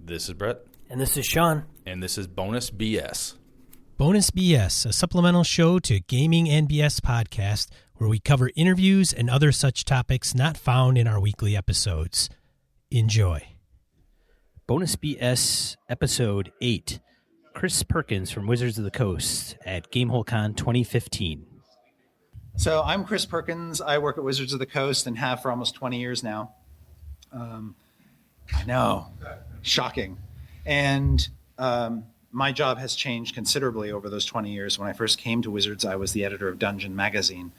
This is Brett. And this is Sean. And this is Bonus BS. Bonus BS, a supplemental show to Gaming and BS podcast where we cover interviews and other such topics not found in our weekly episodes. Enjoy. Bonus BS episode 8. Chris Perkins from Wizards of the Coast at Gamehole Con 2015. So I'm Chris Perkins. I work at Wizards of the Coast and have for almost 20 years now. I know, shocking. And my job has changed considerably over those 20 years. When I first came to Wizards, I was the editor of Dungeon magazine.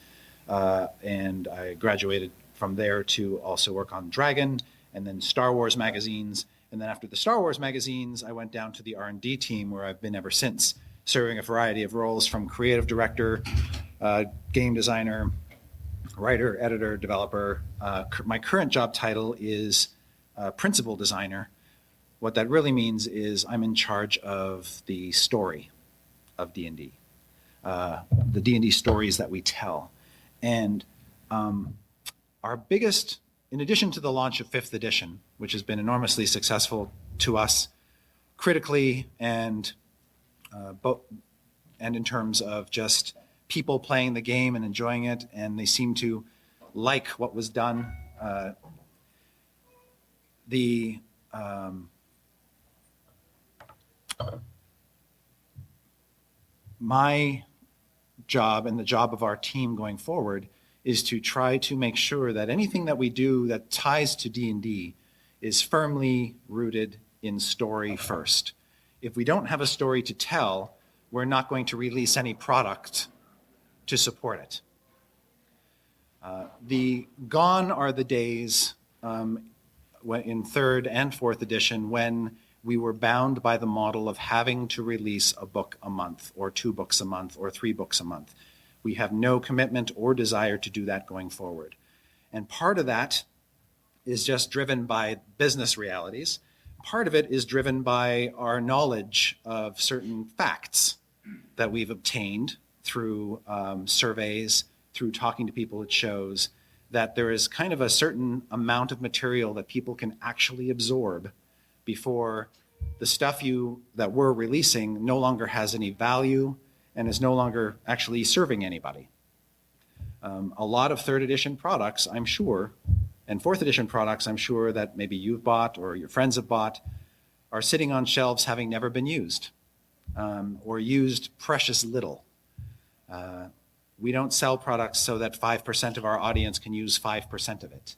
And I graduated from there to also work on Dragon and then Star Wars magazines. And then after the Star Wars magazines, I went down to the R&D team where I've been ever since, serving a variety of roles from creative director, game designer, writer, editor, developer. My current job title is principal designer. What that really means is I'm in charge of the story of D&D, the D&D stories that we tell. And our biggest, in addition to the launch of 5th edition, which has been enormously successful to us critically and in terms of just people playing the game and enjoying it, and they seem to like what was done. My job and the job of our team going forward is to try to make sure that anything that we do that ties to D&D is firmly rooted in story first. If we don't have a story to tell, we're not going to release any product to support it. Gone are the days in 3rd and 4th edition when we were bound by the model of having to release a book a month or 2 books a month or 3 books a month. We have no commitment or desire to do that going forward. And part of that is just driven by business realities. Part of it is driven by our knowledge of certain facts that we've obtained through surveys, through talking to people at shows, that there is kind of a certain amount of material that people can actually absorb before the stuff that we're releasing no longer has any value and is no longer actually serving anybody. A lot of 3rd edition products, I'm sure, and 4th edition products, I'm sure that maybe you've bought or your friends have bought, are sitting on shelves having never been used or used precious little. We don't sell products so that 5% of our audience can use 5% of it.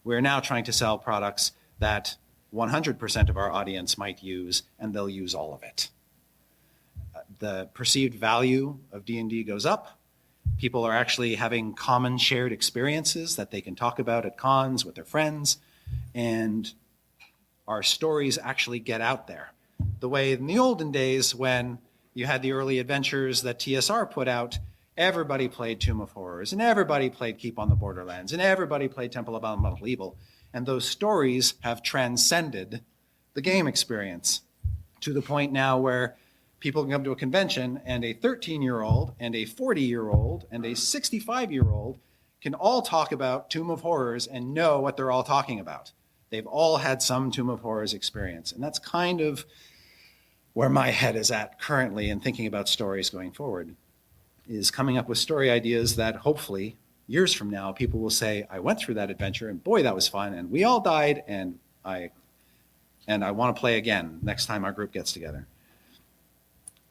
We're now trying to sell products that 100% of our audience might use, and they'll use all of it. The perceived value of D&D goes up. People are actually having common shared experiences that they can talk about at cons with their friends, and our stories actually get out there. The way in the olden days when you had the early adventures that TSR put out, everybody played Tomb of Horrors, and everybody played Keep on the Borderlands, and everybody played Temple of Elemental Evil. And those stories have transcended the game experience to the point now where people can come to a convention and a 13-year-old and a 40-year-old and a 65-year-old can all talk about Tomb of Horrors and know what they're all talking about. They've all had some Tomb of Horrors experience. And that's kind of where my head is at currently in thinking about stories going forward, is coming up with story ideas that hopefully years from now, people will say, I went through that adventure and boy, that was fun. And we all died and I want to play again next time our group gets together.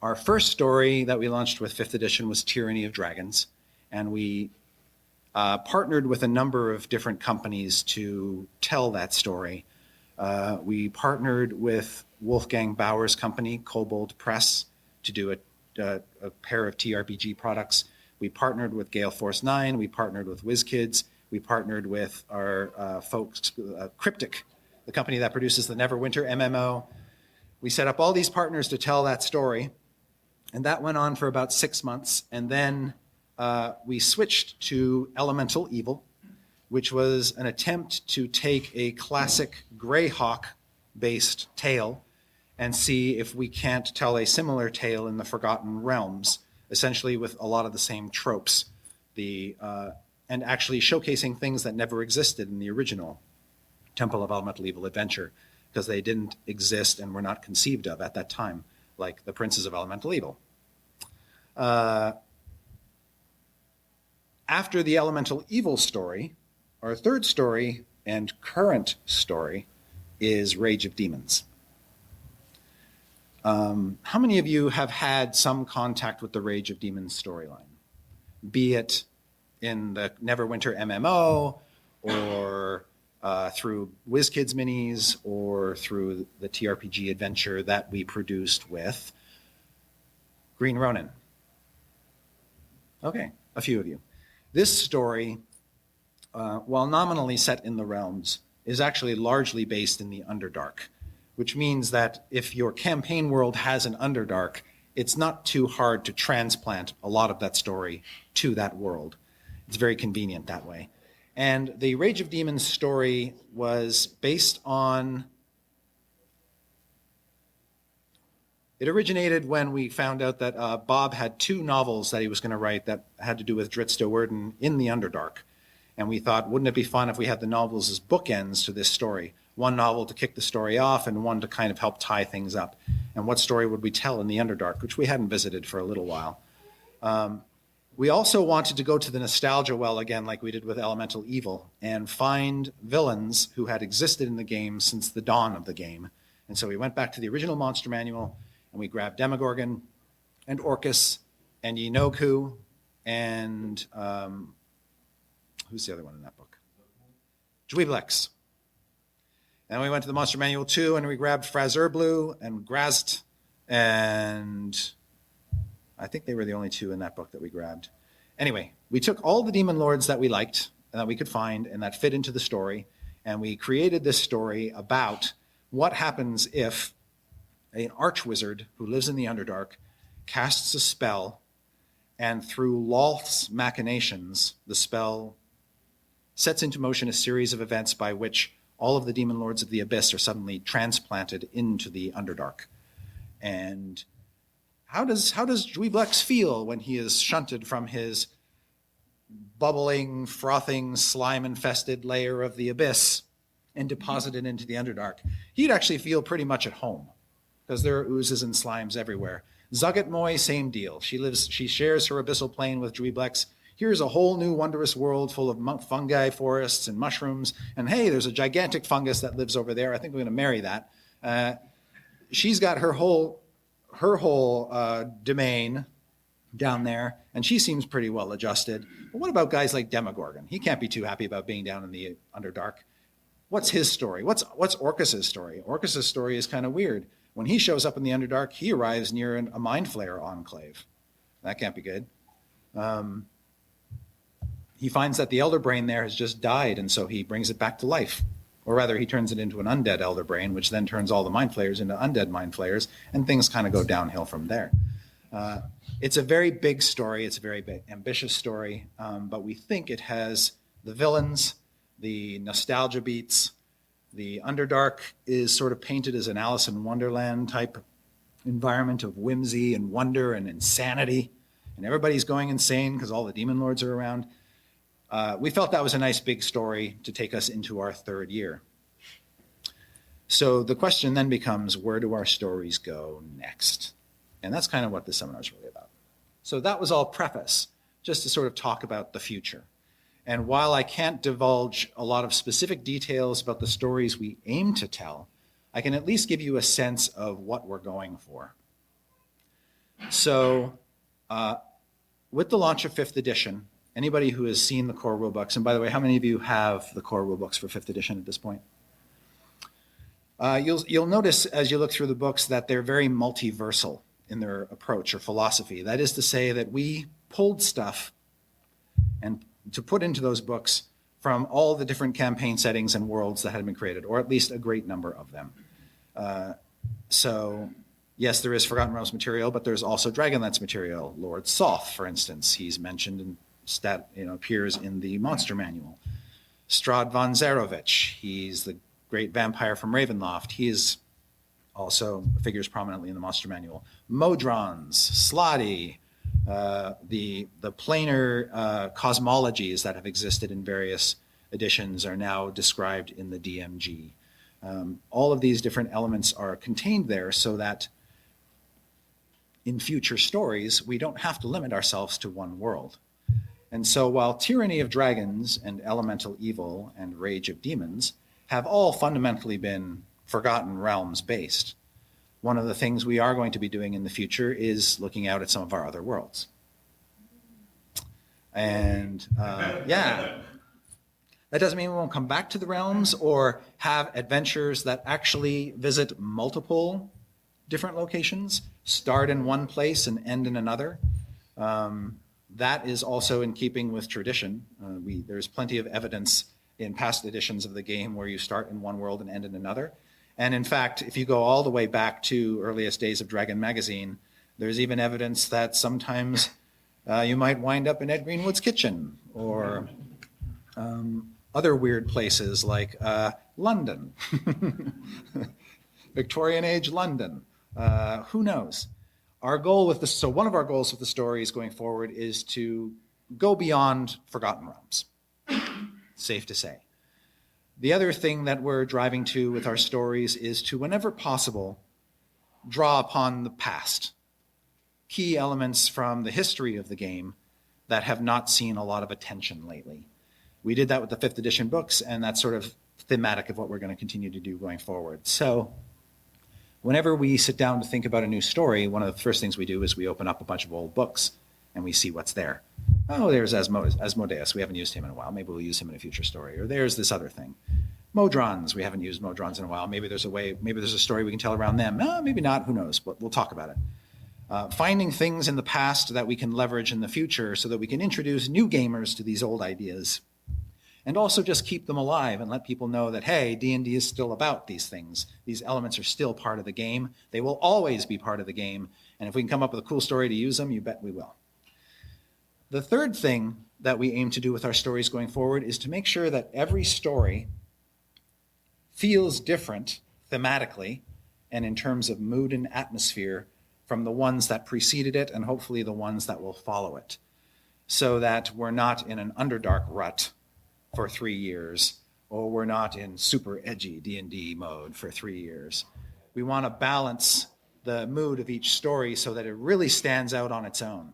Our first story that we launched with 5th edition was Tyranny of Dragons. And we partnered with a number of different companies to tell that story. We partnered with Wolfgang Bauer's company, Kobold Press, to do a pair of TRPG products. We partnered with Gale Force 9. We partnered with WizKids. We partnered with our folks, Cryptic, the company that produces the Neverwinter MMO. We set up all these partners to tell that story. And that went on for about 6 months. And then we switched to Elemental Evil, which was an attempt to take a classic Greyhawk-based tale and see if we can't tell a similar tale in the Forgotten Realms, essentially with a lot of the same tropes, and actually showcasing things that never existed in the original Temple of Elemental Evil adventure. because they didn't exist and were not conceived of at that time, like the princes of elemental evil. After the elemental evil story, our third story and current story is Rage of Demons. How many of you have had some contact with the Rage of Demons storyline? Be it in the Neverwinter MMO, or through WizKids minis, or through the TRPG adventure that we produced with Green Ronin? Okay, a few of you. This story, while nominally set in the realms, is actually largely based in the Underdark, which means that if your campaign world has an Underdark, it's not too hard to transplant a lot of that story to that world. It's very convenient that way. And the Rage of Demons story was based on... It originated when we found out that Bob had 2 novels that he was going to write that had to do with Drizzt Do'Urden in the Underdark. And we thought, wouldn't it be fun if we had the novels as bookends to this story? One novel to kick the story off and one to kind of help tie things up. And what story would we tell in the Underdark, which we hadn't visited for a little while. We also wanted to go to the nostalgia well again, like we did with Elemental Evil, and find villains who had existed in the game since the dawn of the game. And so we went back to the original monster manual, and we grabbed Demogorgon and Orcus and Yinoku and who's the other one in that book? Dweeblex. And we went to the Monster Manual 2 and we grabbed Frazerblu and Grast, and I think they were the only 2 in that book that we grabbed. Anyway, we took all the demon lords that we liked and that we could find and that fit into the story, and we created this story about what happens if an archwizard who lives in the Underdark casts a spell, and through Lolth's machinations, the spell sets into motion a series of events by which all of the demon lords of the Abyss are suddenly transplanted into the Underdark. And how does Dweeblex feel when he is shunted from his bubbling, frothing, slime-infested layer of the Abyss and deposited into the Underdark? He'd actually feel pretty much at home, because there are oozes and slimes everywhere. Zugat Moy, same deal. She shares her abyssal plane with Dweeblex. Here's a whole new wondrous world full of fungi, forests, and mushrooms. And hey, there's a gigantic fungus that lives over there. I think we're going to marry that. She's got her whole domain down there, and she seems pretty well adjusted. But what about guys like Demogorgon? He can't be too happy about being down in the Underdark. What's his story? What's Orcus's story? Orcus's story is kind of weird. When he shows up in the Underdark, he arrives near a Mind Flayer enclave. That can't be good. He finds that the Elder Brain there has just died, and so he brings it back to life. Or rather, he turns it into an undead Elder Brain, which then turns all the Mind Flayers into undead Mind Flayers, and things kind of go downhill from there. It's a very big story. It's a very big, ambitious story, but we think it has the villains, the nostalgia beats. The Underdark is sort of painted as an Alice in Wonderland type environment of whimsy and wonder and insanity, and everybody's going insane because all the demon lords are around. We felt that was a nice big story to take us into our 3rd year. So the question then becomes, where do our stories go next? And that's kind of what this seminar is really about. So that was all preface, just to sort of talk about the future. And while I can't divulge a lot of specific details about the stories we aim to tell, I can at least give you a sense of what we're going for. So with the launch of 5th edition, anybody who has seen the core rulebooks, and by the way, how many of you have the core rulebooks for 5th edition at this point? You'll notice as you look through the books that they're very multiversal in their approach or philosophy. That is to say that we pulled stuff and to put into those books from all the different campaign settings and worlds that had been created, or at least a great number of them. So yes, there is Forgotten Realms material, but there's also Dragonlance material. Lord Soth, for instance, he's mentioned and appears in the Monster Manual. Strahd von Zarovich, he's the great vampire from Ravenloft. He is also figures prominently in the Monster Manual. Modrons, Slotty, the planar cosmologies that have existed in various editions are now described in the DMG. All of these different elements are contained there so that in future stories, we don't have to limit ourselves to one world. And so while Tyranny of Dragons and Elemental Evil and Rage of Demons have all fundamentally been Forgotten Realms based, one of the things we are going to be doing in the future is looking out at some of our other worlds. And that doesn't mean we won't come back to the realms or have adventures that actually visit multiple different locations, start in one place and end in another. That is also in keeping with tradition. There's plenty of evidence in past editions of the game where you start in one world and end in another. And in fact, if you go all the way back to earliest days of Dragon Magazine, there's even evidence that sometimes you might wind up in Ed Greenwood's kitchen or other weird places like London, Victorian age London. Who knows? Our goal with this, so one of our goals with the stories going forward is to go beyond Forgotten Realms. Safe to say. The other thing that we're driving to with our stories is to, whenever possible, draw upon the past. Key elements from the history of the game that have not seen a lot of attention lately. We did that with the 5th edition books, and that's sort of thematic of what we're going to continue to do going forward. So whenever we sit down to think about a new story, one of the first things we do is we open up a bunch of old books and we see what's there. Oh, there's Asmodeus. We haven't used him in a while. Maybe we'll use him in a future story. Or there's this other thing. Modrons. We haven't used Modrons in a while. Maybe there's a story we can tell around them. Maybe not. Who knows? But we'll talk about it. Finding things in the past that we can leverage in the future so that we can introduce new gamers to these old ideas. And also just keep them alive and let people know that, hey, D&D is still about these things. These elements are still part of the game. They will always be part of the game. And if we can come up with a cool story to use them, you bet we will. The third thing that we aim to do with our stories going forward is to make sure that every story feels different thematically and in terms of mood and atmosphere from the ones that preceded it and hopefully the ones that will follow it, so that we're not in an Underdark rut for 3 years, or we're not in super edgy D&D mode for 3 years. We want to balance the mood of each story so that it really stands out on its own.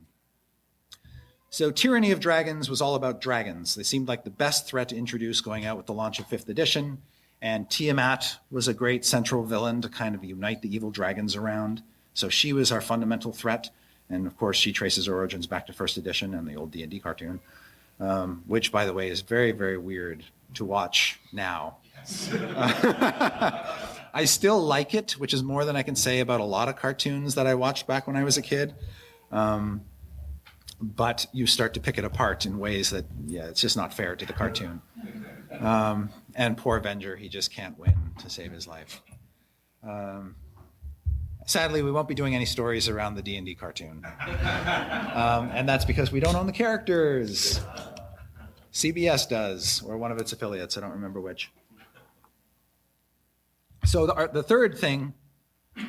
So Tyranny of Dragons was all about dragons. They seemed like the best threat to introduce going out with the launch of 5th edition, and Tiamat was a great central villain to kind of unite the evil dragons around. So she was our fundamental threat, and of course she traces her origins back to 1st edition and the old D&D cartoon. Which, by the way, is very, very weird to watch now. Yes. I still like it, which is more than I can say about a lot of cartoons that I watched back when I was a kid. But you start to pick it apart in ways that, it's just not fair to the cartoon. And poor Avenger, he just can't win to save his life. Sadly, we won't be doing any stories around the D&D cartoon. And that's because we don't own the characters. CBS does, or one of its affiliates. I don't remember which. So the third thing,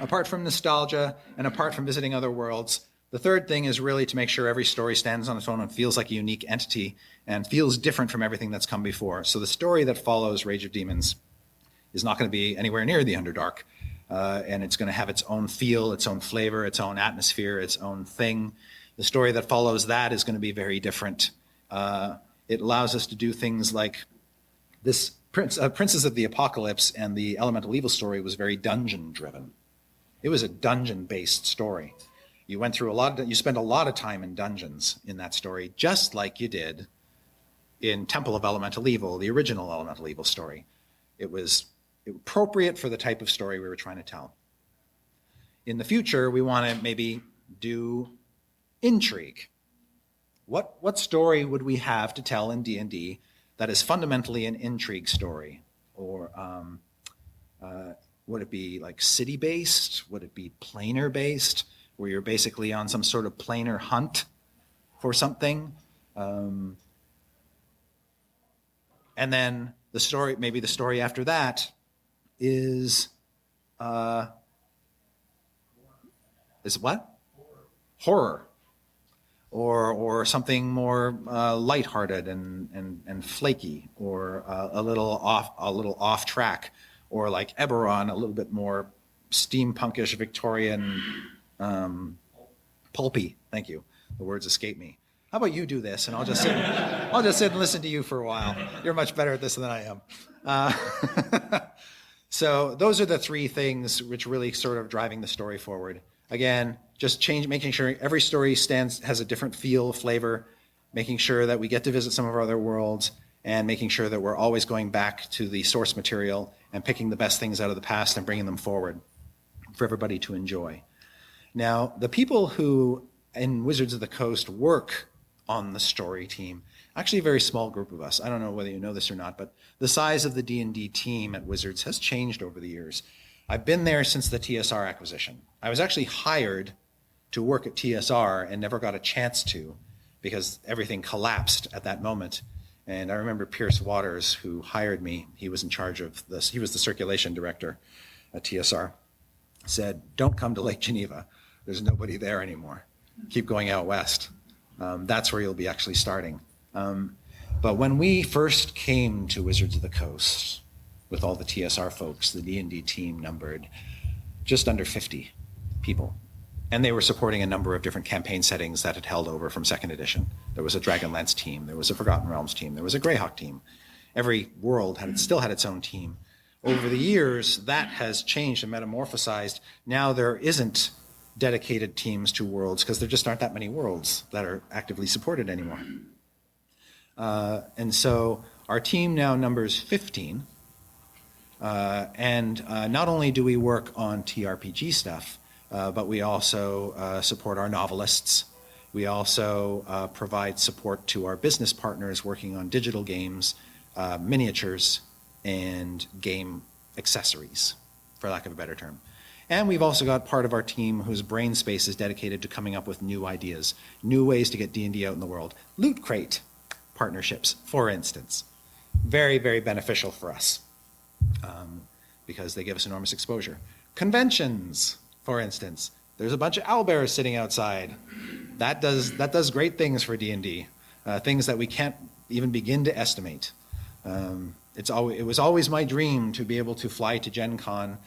apart from nostalgia and apart from visiting other worlds, the third thing is really to make sure every story stands on its own and feels like a unique entity and feels different from everything that's come before. So the story that follows Rage of Demons is not going to be anywhere near the Underdark. And it's going to have its own feel, its own flavor, its own atmosphere, its own thing. The story that follows that is going to be very different. It allows us to do things like this Princes of the Apocalypse and the Elemental Evil story was very dungeon-driven. It was a dungeon-based story. You spent a lot of time in dungeons in that story, just like you did in Temple of Elemental Evil, the original Elemental Evil story. It was appropriate for the type of story we were trying to tell. In the future, we want to maybe do intrigue. What story would we have to tell in D&D that is fundamentally an intrigue story? Or would it be like city-based? Would it be planar-based, where you're basically on some sort of planar hunt for something? And then the story after that is what? Horror. Or something more lighthearted and flaky, or a little off track, or like Eberron, a little bit more steampunkish Victorian, pulpy. Thank you. The words escape me. How about you do this, and I'll just sit and listen to you for a while. You're much better at this than I am. So those are the three things which really sort of driving the story forward. Again, just making sure every story has a different feel, flavor, making sure that we get to visit some of our other worlds, and making sure that we're always going back to the source material and picking the best things out of the past and bringing them forward for everybody to enjoy. Now, the people who in Wizards of the Coast work on the story team, actually a very small group of us. I don't know whether you know this or not, but the size of the D&D team at Wizards has changed over the years. I've been there since the TSR acquisition. I was actually hired to work at TSR and never got a chance to because everything collapsed at that moment. And I remember Pierce Waters, who hired me, he was in charge of this, he was the circulation director at TSR, said, "Don't come to Lake Geneva. There's nobody there anymore. Keep going out west. That's where you'll be actually starting." But when we first came to Wizards of the Coast with all the TSR folks, the D&D team numbered just under 50 people. And they were supporting a number of different campaign settings that had held over from second edition. There was a Dragonlance team, there was a Forgotten Realms team, there was a Greyhawk team. Every world still had its own team. Over the years, that has changed and metamorphosized. Now there isn't dedicated teams to worlds because there just aren't that many worlds that are actively supported anymore. And so our team now numbers 15. And not only do we work on TRPG stuff, but we also support our novelists. We also provide support to our business partners working on digital games, miniatures, and game accessories, for lack of a better term. And we've also got part of our team whose brain space is dedicated to coming up with new ideas, new ways to get D&D out in the world. Loot Crate partnerships, for instance. Very, very beneficial for us because they give us enormous exposure. Conventions, for instance. There's a bunch of owlbears sitting outside. That does great things for D&D, things that we can't even begin to estimate. It was always my dream to be able to fly to Gen Con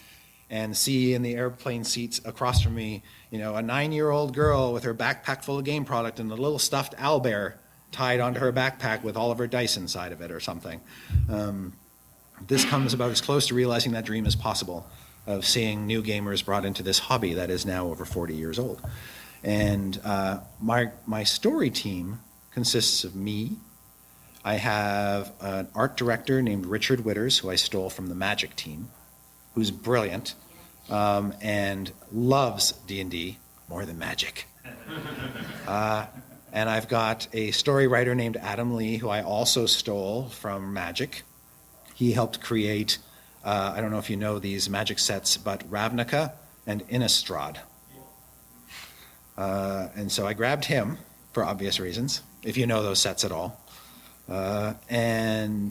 and see in the airplane seats across from me, a 9-year-old girl with her backpack full of game product and a little stuffed owlbear tied onto her backpack with all of her dice inside of it or something. This comes about as close to realizing that dream as possible, of seeing new gamers brought into this hobby that is now over 40 years old. And my story team consists of me. I have an art director named Richard Witters, who I stole from the Magic team, who's brilliant and loves D&D more than Magic. And I've got a story writer named Adam Lee, who I also stole from Magic. He helped create, I don't know if you know these Magic sets, but Ravnica and Innistrad. And so I grabbed him for obvious reasons, if you know those sets at all. We're in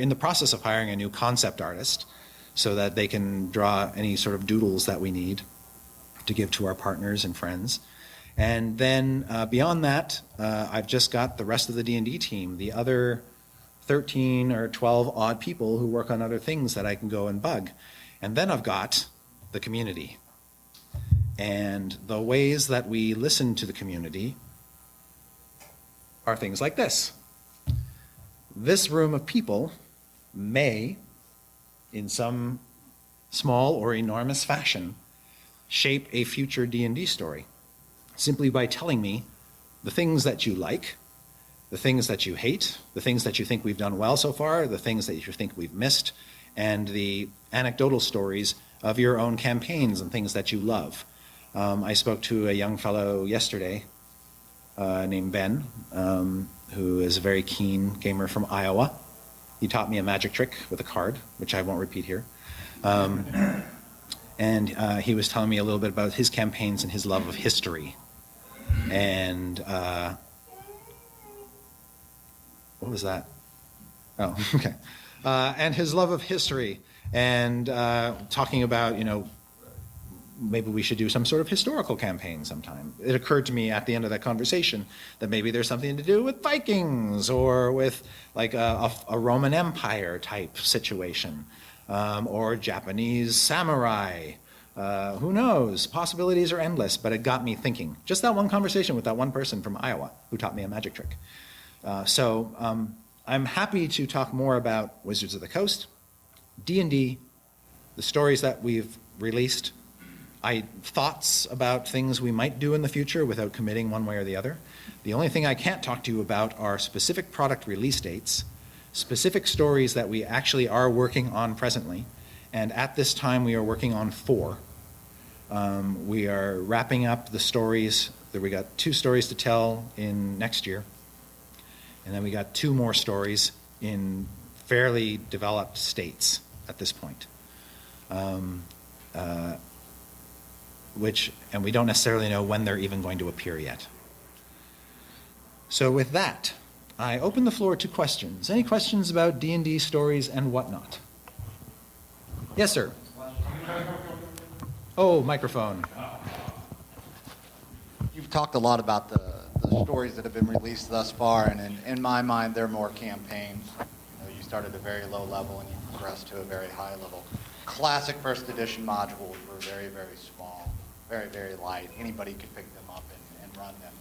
the process of hiring a new concept artist so that they can draw any sort of doodles that we need to give to our partners and friends. And then beyond that, I've just got the rest of the D&D team, the other 13 or 12 odd people who work on other things that I can go and bug. And then I've got the community. And the ways that we listen to the community are things like this. This room of people may, in some small or enormous fashion, shape a future D&D story, simply by telling me the things that you like, the things that you hate, the things that you think we've done well so far, the things that you think we've missed, and the anecdotal stories of your own campaigns and things that you love. I spoke to a young fellow yesterday named Ben, who is a very keen gamer from Iowa. He taught me a magic trick with a card, which I won't repeat here. And he was telling me a little bit about his campaigns and his love of history. And what was that? Oh, okay. And his love of history and talking about, maybe we should do some sort of historical campaign sometime. It occurred to me at the end of that conversation that maybe there's something to do with Vikings or with like a Roman Empire type situation, or Japanese samurai. Who knows? Possibilities are endless, but it got me thinking. Just that one conversation with that one person from Iowa who taught me a magic trick. So I'm happy to talk more about Wizards of the Coast, D&D, the stories that we've released, thoughts about things we might do in the future without committing one way or the other. The only thing I can't talk to you about are specific product release dates, specific stories that we actually are working on presently, and at this time we are working on 4. We are wrapping up the stories. We got 2 stories to tell in next year, and then we got 2 more stories in fairly developed states at this point. And we don't necessarily know when they're even going to appear yet. So with that, I open the floor to questions. Any questions about D&D stories and whatnot? Yes, sir. Oh, microphone. You've talked a lot about the stories that have been released thus far, and in my mind, they're more campaigns. You started at a very low level and you progressed to a very high level. Classic first edition modules were very, very small, very, very light. Anybody could pick them up and run them.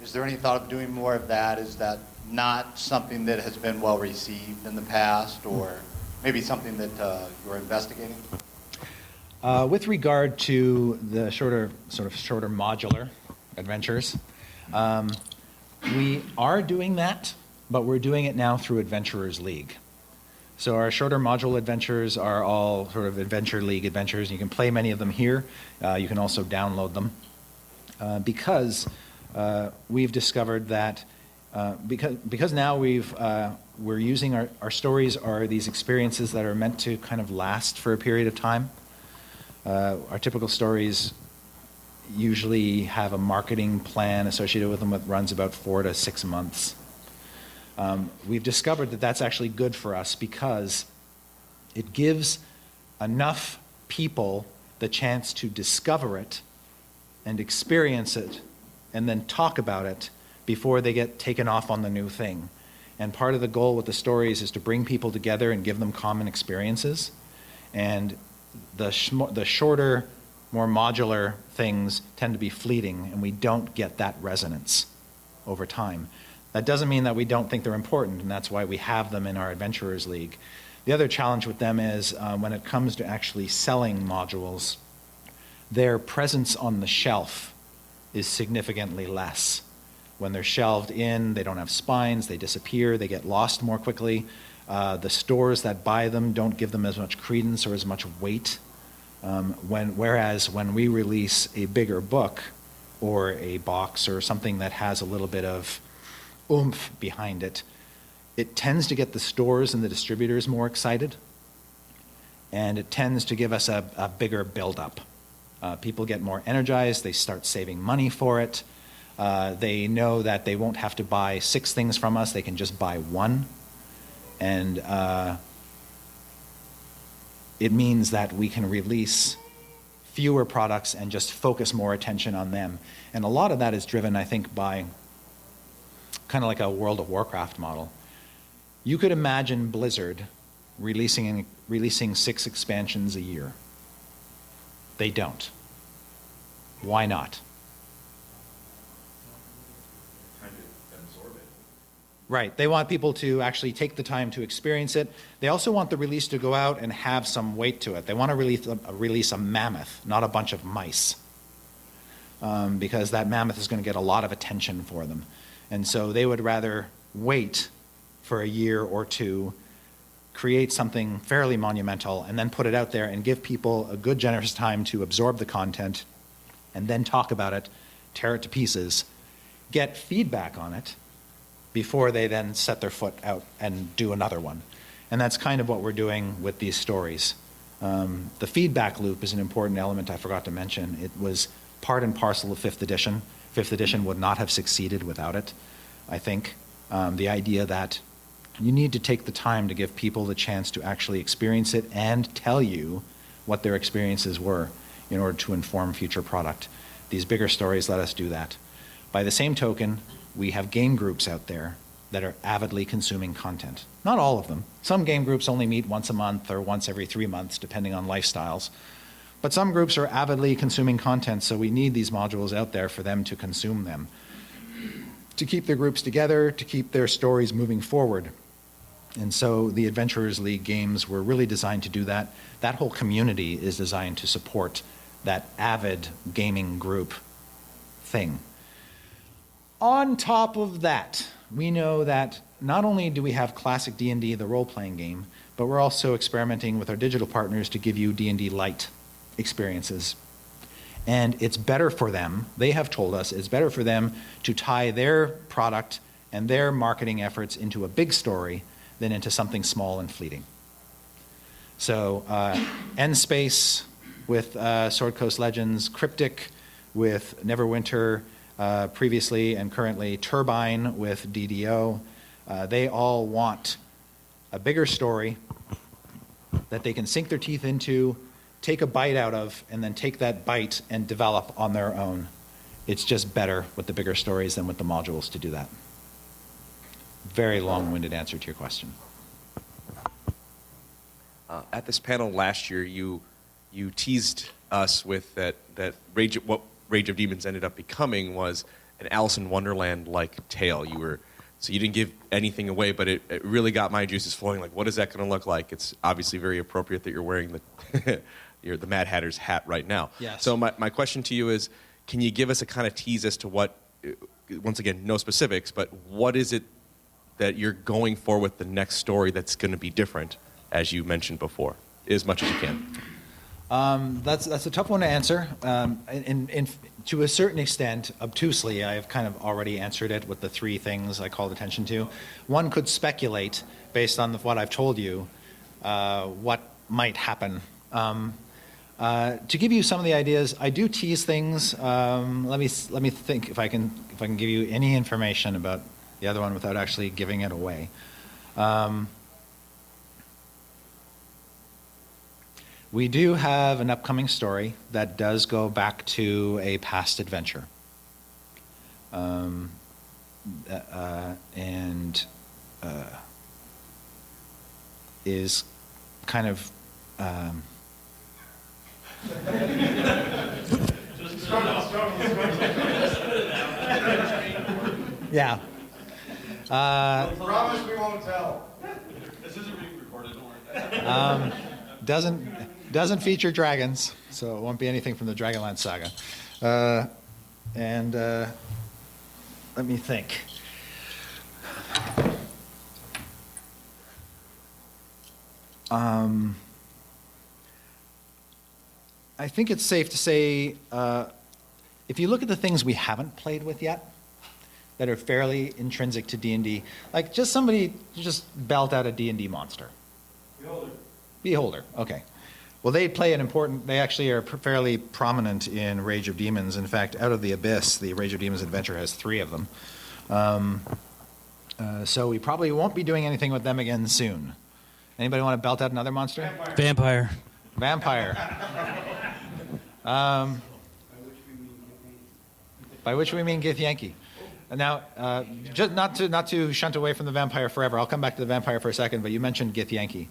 Is there any thought of doing more of that? Is that not something that has been well received in the past, or maybe something that you're investigating? With regard to the shorter modular adventures, we are doing that, but we're doing it now through Adventurers League. So our shorter module adventures are all sort of Adventure League adventures. You can play many of them here. You can also download them. Because we've discovered that because now we're using our stories are these experiences that are meant to kind of last for a period of time. Our typical stories usually have a marketing plan associated with them that runs about 4 to 6 months. We've discovered that that's actually good for us because it gives enough people the chance to discover it and experience it and then talk about it before they get taken off on the new thing. And part of the goal with the stories is to bring people together and give them common experiences. And the shorter, more modular things tend to be fleeting, and we don't get that resonance over time. That doesn't mean that we don't think they're important, and that's why we have them in our Adventurers League. The other challenge with them is when it comes to actually selling modules, their presence on the shelf is significantly less. When they're shelved in, they don't have spines, they disappear, they get lost more quickly. The stores that buy them don't give them as much credence or as much weight. Whereas when we release a bigger book or a box or something that has a little bit of oomph behind it, it tends to get the stores and the distributors more excited, and it tends to give us a bigger build-up. People get more energized, they start saving money for it. They know that they won't have to buy 6 things from us, they can just buy 1. And it means that we can release fewer products and just focus more attention on them. And a lot of that is driven, I think, by kind of like a World of Warcraft model. You could imagine Blizzard releasing 6 expansions a year. They don't. Why not? Right. They want people to actually take the time to experience it. They also want the release to go out and have some weight to it. They want to release a mammoth, not a bunch of mice, because that mammoth is going to get a lot of attention for them. And so they would rather wait for a year or 2, create something fairly monumental, and then put it out there and give people a good, generous time to absorb the content and then talk about it, tear it to pieces, get feedback on it, before they then set their foot out and do another one. And that's kind of what we're doing with these stories. The feedback loop is an important element I forgot to mention. It was part and parcel of 5th edition. 5th edition would not have succeeded without it, I think. The idea that you need to take the time to give people the chance to actually experience it and tell you what their experiences were. in order to inform future product. These bigger stories let us do that. By the same token, we have game groups out there that are avidly consuming content. Not all of them. Some game groups only meet once a month or once every 3 months, depending on lifestyles. But some groups are avidly consuming content, so we need these modules out there for them to consume them, to keep their groups together, to keep their stories moving forward. And so the Adventurers League games were really designed to do that. That whole community is designed to support that avid gaming group thing. On top of that, we know that not only do we have classic D&D, the role-playing game, but we're also experimenting with our digital partners to give you D&D Lite experiences. And it's better for them, they have told us, it's better for them to tie their product and their marketing efforts into a big story than into something small and fleeting. So N-Space with Sword Coast Legends, Cryptic with Neverwinter, previously and currently Turbine with DDO. They all want a bigger story that they can sink their teeth into, take a bite out of, and then take that bite and develop on their own. It's just better with the bigger stories than with the modules to do that. Very long-winded answer to your question. At this panel last year, you teased us with that what Rage of Demons ended up becoming was an Alice in Wonderland-like tale. So you didn't give anything away, but it really got my juices flowing. Like, what is that going to look like? It's obviously very appropriate that you're wearing the Mad Hatter's hat right now. Yes. So my question to you is, can you give us a kind of tease as to what, once again, no specifics, but what is it that you're going for with the next story that's going to be different, as you mentioned before, as much as you can? That's a tough one to answer. And to a certain extent, obtusely, I have kind of already answered it with the 3 things I called attention to. One could speculate, based on what I've told you, what might happen. To give you some of the ideas, I do tease things. Let me think if I can give you any information about the other one without actually giving it away. We do have an upcoming story that does go back to a past adventure. And is kind of... yeah. Promise we won't tell. This isn't being recorded, don't worry. Doesn't feature dragons, so it won't be anything from the Dragonlance saga. Let me think. I think it's safe to say, if you look at the things we haven't played with yet, that are fairly intrinsic to D&D, like somebody just belt out a D&D monster. Beholder, okay. Well, they actually are fairly prominent in Rage of Demons. In fact, out of the Abyss, the Rage of Demons adventure has 3 of them. So we probably won't be doing anything with them again soon. Anybody want to belt out another monster? Vampire. By which we mean Githyanki. Now, just not to shunt away from the vampire forever. I'll come back to the vampire for a second, but you mentioned Githyanki,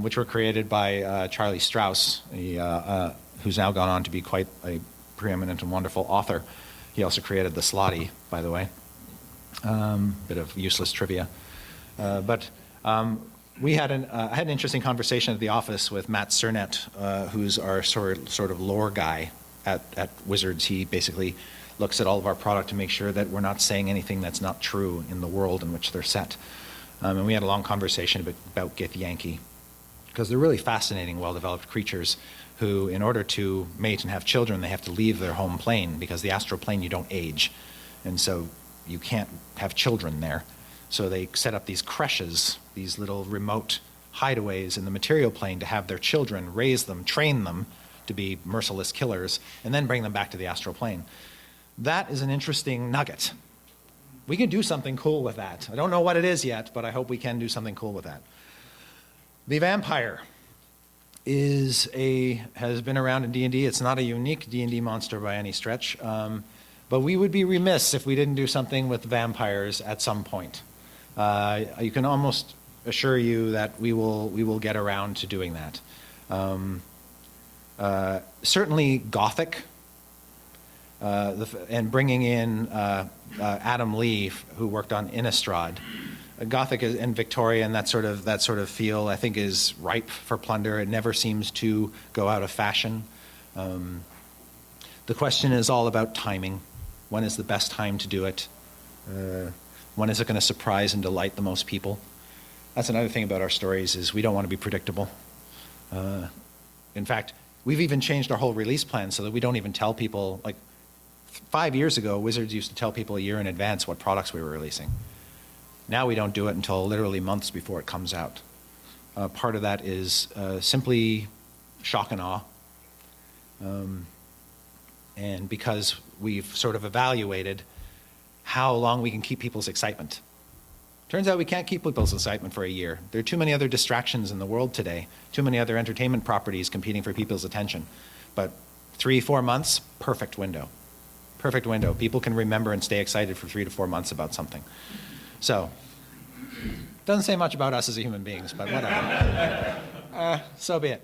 which were created by Charlie Strauss, who's now gone on to be quite a preeminent and wonderful author. He also created the Slotty, by the way. Bit of useless trivia. But I had an interesting conversation at the office with Matt Cernet, who's our sort of lore guy at Wizards. He basically looks at all of our product to make sure that we're not saying anything that's not true in the world in which they're set. And we had a long conversation about Githyanki, because they're really fascinating, well-developed creatures who, in order to mate and have children, they have to leave their home plane, because the astral plane you don't age. And so you can't have children there. So they set up these creches, these little remote hideaways in the material plane to have their children, raise them, train them to be merciless killers, and then bring them back to the astral plane. That is an interesting nugget. We can do something cool with that. I don't know what it is yet, but I hope we can do something cool with that. The vampire. has been around in D&D. It's not a unique D&D monster by any stretch, but we would be remiss if we didn't do something with vampires at some point. You can almost assure you that we will get around to doing that. Certainly Gothic, and bringing in Adam Lee, who worked on Innistrad. Gothic and Victorian, that sort of feel, I think, is ripe for plunder. It never seems to go out of fashion. The question is all about timing. When is the best time to do it? When is it going to surprise and delight the most people? That's another thing about our stories, is we don't want to be predictable. In fact, we've even changed our whole release plan so that we don't even tell people. Like 5 years ago, Wizards used to tell people a year in advance what products we were releasing. Now we don't do it until literally months before it comes out. Part of that is simply shock and awe. And because we've sort of evaluated how long we can keep people's excitement. Turns out we can't keep people's excitement for a year. There are too many other distractions in the world today, too many other entertainment properties competing for people's attention. But 3-4 months, perfect window. Perfect window. People can remember and stay excited for 3 to 4 months about something. So, doesn't say much about us as human beings, but whatever. So be it.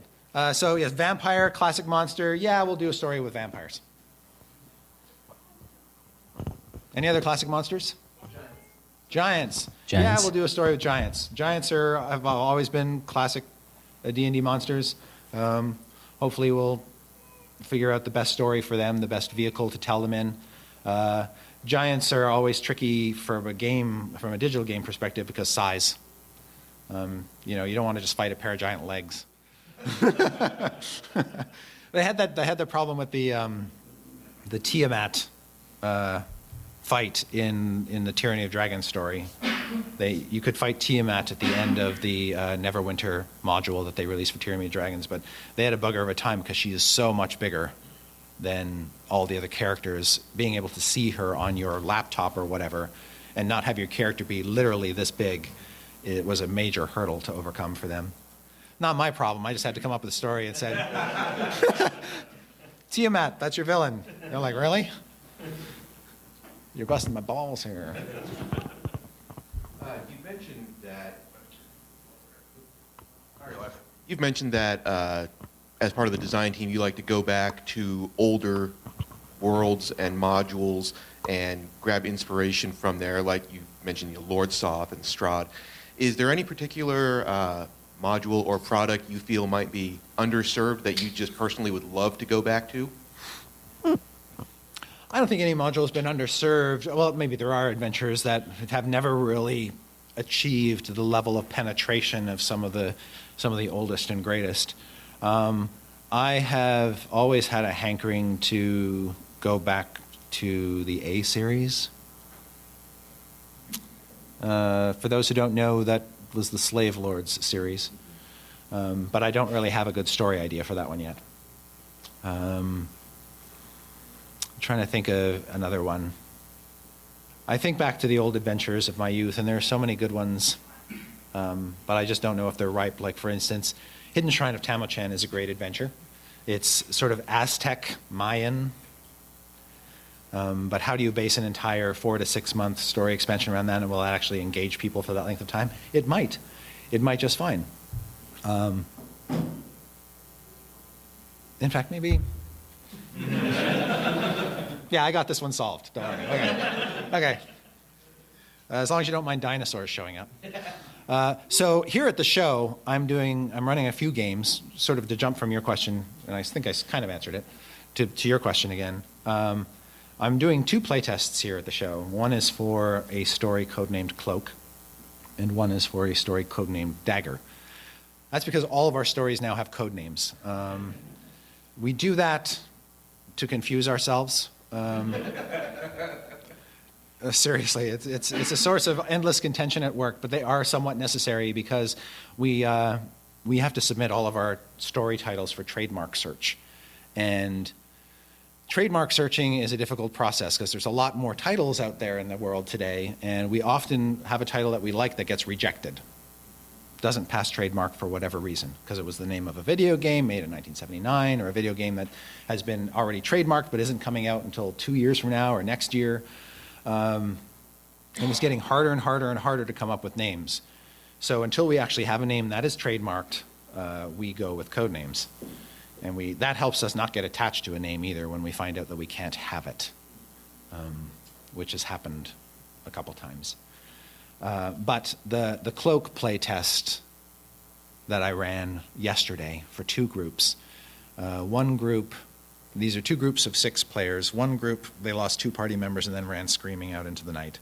So yes, vampire, classic monster. Yeah, we'll do a story with vampires. Any other classic monsters? Giants. Yeah, we'll do a story with giants. Giants have always been classic D&D monsters. Hopefully we'll figure out the best story for them, the best vehicle to tell them in. Giants are always tricky from a digital game perspective, because size. You don't want to just fight a pair of giant legs. They had the problem with the Tiamat fight in the Tyranny of Dragons story. You could fight Tiamat at the end of the Neverwinter module that they released for Tyranny of Dragons, but they had a bugger of a time because she is so much bigger than all the other characters. Being able to see her on your laptop or whatever and not have your character be literally this big, it was a major hurdle to overcome for them. Not my problem. I just had to come up with a story and said, Tiamat, that's your villain. They're like, really? You're busting my balls here. You've mentioned that as part of the design team, you like to go back to older worlds and modules and grab inspiration from there, like you mentioned, Lord Soth and Strahd. Is there any particular module or product you feel might be underserved that you just personally would love to go back to? I don't think any module has been underserved. Well, maybe there are adventures that have never really achieved the level of penetration of some of the oldest and greatest. I have always had a hankering to go back to the A series. For those who don't know, that was the Slave Lords series. But I don't really have a good story idea for that one yet. I'm trying to think of another one. I think back to the old adventures of my youth, and there are so many good ones, but I just don't know if they're ripe. Like, for instance, Hidden Shrine of Tamochan is a great adventure. It's sort of Aztec, Mayan, but how do you base an entire 4 to 6 month story expansion around that, and will that actually engage people for that length of time? It might. It might just fine. In fact, maybe... Yeah, I got this one solved. Don't worry. Okay. As long as you don't mind dinosaurs showing up. So here at the show, I'm running a few games, sort of to jump from your question, and I think I kind of answered it, to your question again. I'm doing 2 playtests here at the show. One is for a story codenamed Cloak, and one is for a story codenamed Dagger. That's because all of our stories now have code names. We do that to confuse ourselves. Seriously, it's a source of endless contention at work, but they are somewhat necessary because we have to submit all of our story titles for trademark search. And trademark searching is a difficult process because there's a lot more titles out there in the world today, and we often have a title that we like that gets rejected. doesn't pass trademark for whatever reason, because it was the name of a video game made in 1979, or a video game that has been already trademarked but isn't coming out until 2 years from now or next year. It was getting harder and harder and harder to come up with names. So until we actually have a name that is trademarked, we go with Codenames. And that helps us not get attached to a name either when we find out that we can't have it, which has happened a couple times. But the cloak playtest that I ran yesterday for 2 groups, one group, these are 2 groups of 6 players. One group, they lost 2 party members and then ran screaming out into the night.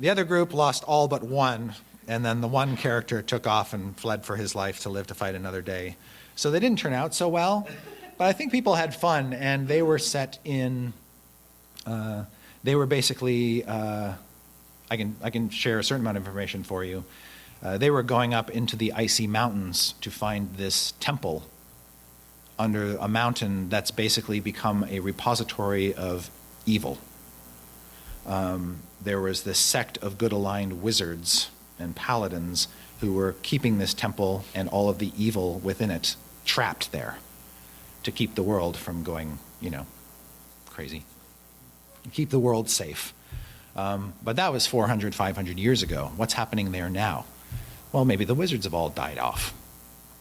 The other group lost all but one, and then the one character took off and fled for his life to live to fight another day. So they didn't turn out so well, but I think people had fun, and they were set in, they were basically, I can share a certain amount of information for you. They were going up into the icy mountains to find this temple under a mountain that's basically become a repository of evil. There was this sect of good-aligned wizards and paladins who were keeping this temple and all of the evil within it trapped there to keep the world from going, crazy. Keep the world safe. But that was 400, 500 years ago. What's happening there now? Well, maybe the wizards have all died off.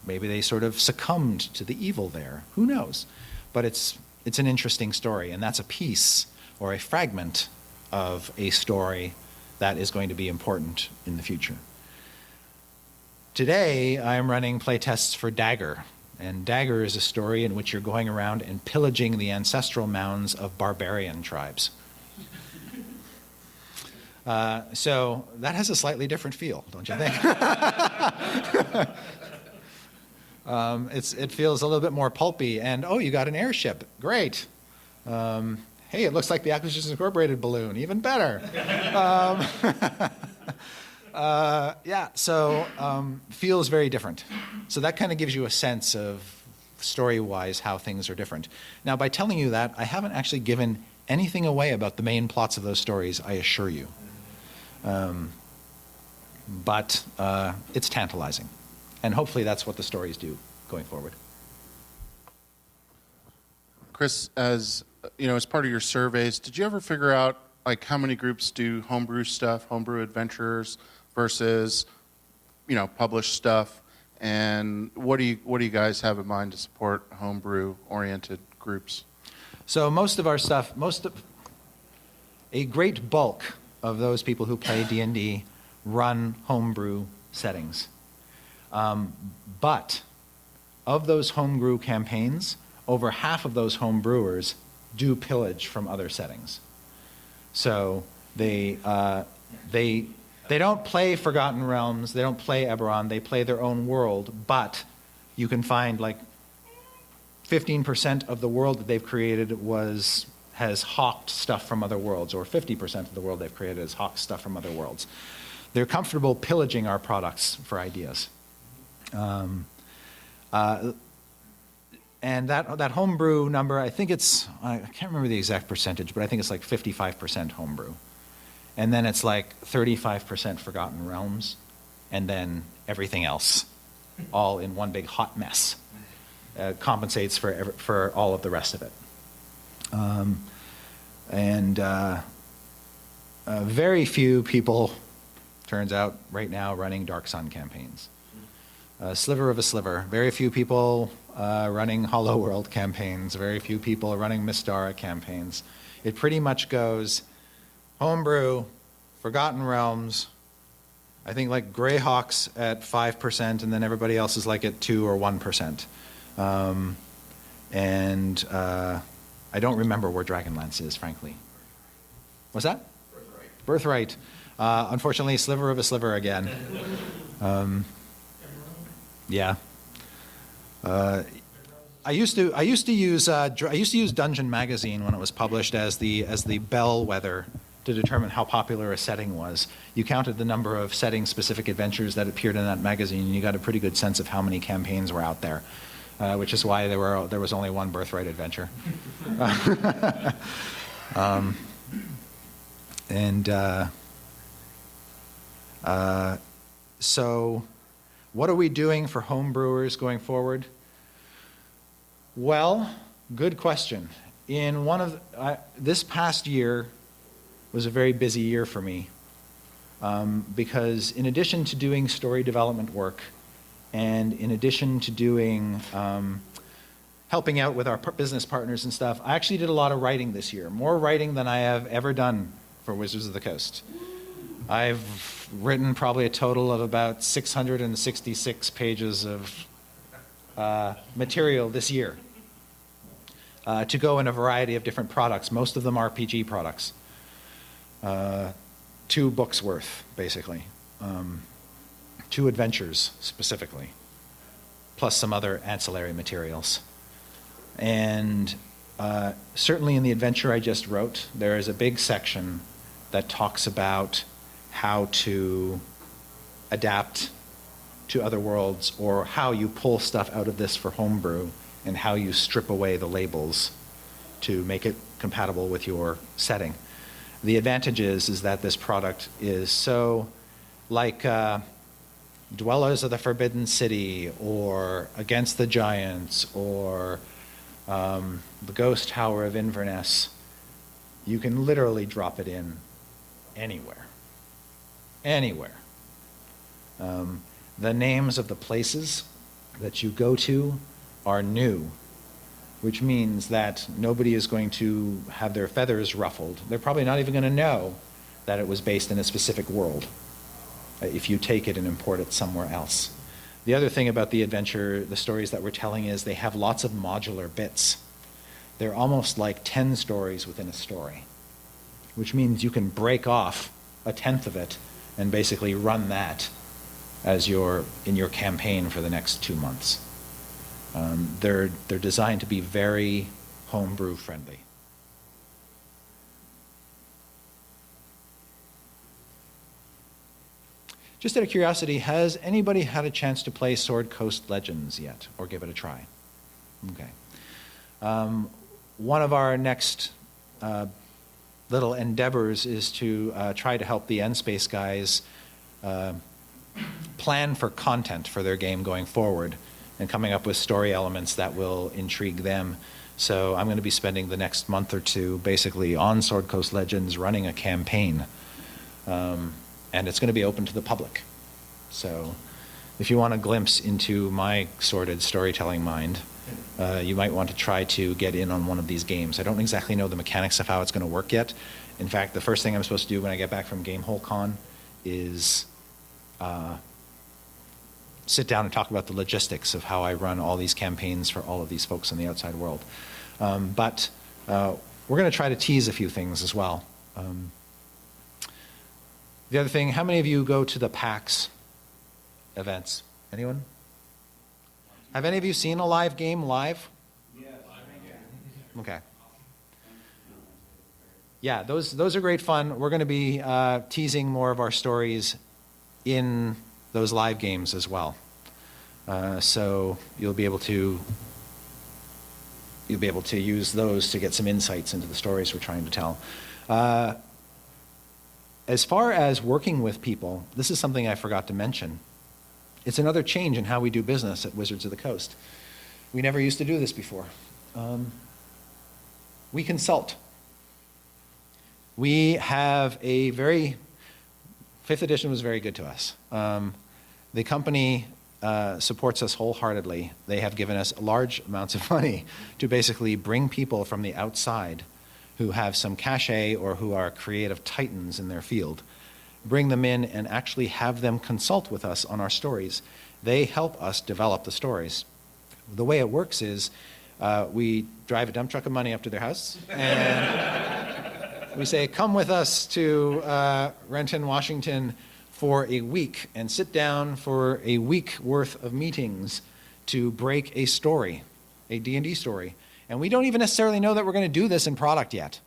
Maybe they sort of succumbed to the evil there. Who knows? But it's an interesting story, and that's a piece or a fragment of a story that is going to be important in the future. Today, I'm running playtests for Dagger, and Dagger is a story in which you're going around and pillaging the ancestral mounds of barbarian tribes. So that has a slightly different feel, don't you think? It feels a little bit more pulpy, and you got an airship, great. Hey, it looks like the Acquisitions Incorporated balloon, even better. Feels very different. So that kind of gives you a sense of, story-wise, how things are different. Now, by telling you that, I haven't actually given anything away about the main plots of those stories, I assure you. But it's tantalizing. And hopefully that's what the stories do going forward. Chris, as part of your surveys, did you ever figure out how many groups do homebrew stuff, homebrew adventures versus published stuff, and what do you guys have in mind to support homebrew oriented groups? So most of our stuff, a great bulk of those people who play D&D run homebrew settings. But of those homebrew campaigns, over half of those homebrewers do pillage from other settings. So they don't play Forgotten Realms, they don't play Eberron, they play their own world, but you can find 15% of the world that they've created has hawked stuff from other worlds, or 50% of the world they've created has hawked stuff from other worlds. They're comfortable pillaging our products for ideas. And that homebrew number, I think I can't remember the exact percentage, but I think it's 55% homebrew. And then it's 35% Forgotten Realms, and then everything else, all in one big hot mess. Compensates for all of the rest of it. Very few people, turns out, right now running Dark Sun campaigns. A sliver of a sliver. Very few people running Hollow World campaigns. Very few people running Mystara campaigns. It pretty much goes homebrew, Forgotten Realms, I think Greyhawks at 5%, and then everybody else is at 2 or 1%. I don't remember where Dragonlance is, frankly. What's that? Birthright. Unfortunately, sliver of a sliver again. Yeah. I used to use Dungeon Magazine when it was published as the bellwether to determine how popular a setting was. You counted the number of setting-specific adventures that appeared in that magazine, and you got a pretty good sense of how many campaigns were out there, which is why there was only one Birthright adventure. So what are we doing for home brewers going forward? Well, good question. In this past year was a very busy year for me because in addition to doing story development work and in addition to doing helping out with our business partners and stuff, I actually did a lot of writing this year, more writing than I have ever done for Wizards of the Coast. I've written probably a total of about 666 pages of material this year to go in a variety of different products, most of them RPG products. 2 books worth, basically. 2 adventures, specifically, plus some other ancillary materials. And certainly in the adventure I just wrote, there is a big section that talks about how to adapt to other worlds or how you pull stuff out of this for homebrew and how you strip away the labels to make it compatible with your setting. The advantage is that this product is so like Dwellers of the Forbidden City or Against the Giants or the Ghost Tower of Inverness. You can literally drop it in anywhere. Anywhere. The names of the places that you go to are new, which means that nobody is going to have their feathers ruffled. They're probably not even going to know that it was based in a specific world if you take it and import it somewhere else. The other thing about the adventure, the stories that we're telling, is they have lots of modular bits. They're almost like 10 stories within a story, which means you can break off a tenth of it and basically run that as in your campaign for the next 2 months. They're designed to be very homebrew friendly. Just out of curiosity, has anybody had a chance to play Sword Coast Legends yet, or give it a try? Okay. One of our next little endeavors is to try to help the N-Space guys plan for content for their game going forward and coming up with story elements that will intrigue them. So I'm going to be spending the next month or 2 basically on Sword Coast Legends running a campaign. And it's going to be open to the public. So if you want a glimpse into my sordid storytelling mind, you might want to try to get in on one of these games. I don't exactly know the mechanics of how it's going to work yet. In fact, the first thing I'm supposed to do when I get back from Gamehole Con is sit down and talk about the logistics of how I run all these campaigns for all of these folks in the outside world. But we're going to try to tease a few things as well. The other thing, how many of you go to the PAX events? Anyone? Have any of you seen a live game live? Yes. Okay. Yeah, those are great fun. We're going to be teasing more of our stories in those live games as well. So you'll be able to use those to get some insights into the stories we're trying to tell. As far as working with people, this is something I forgot to mention. It's another change in how we do business at Wizards of the Coast. We never used to do this before. We consult. We have a 5th edition was very good to us. The company supports us wholeheartedly. They have given us large amounts of money to basically bring people from the outside who have some cachet or who are creative titans in their field, bring them in and actually have them consult with us on our stories. They help us develop the stories. The way it works is we drive a dump truck of money up to their house and we say, come with us to Renton, Washington for a week and sit down for a week worth of meetings to break a story, a D&D story. And we don't even necessarily know that we're going to do this in product yet.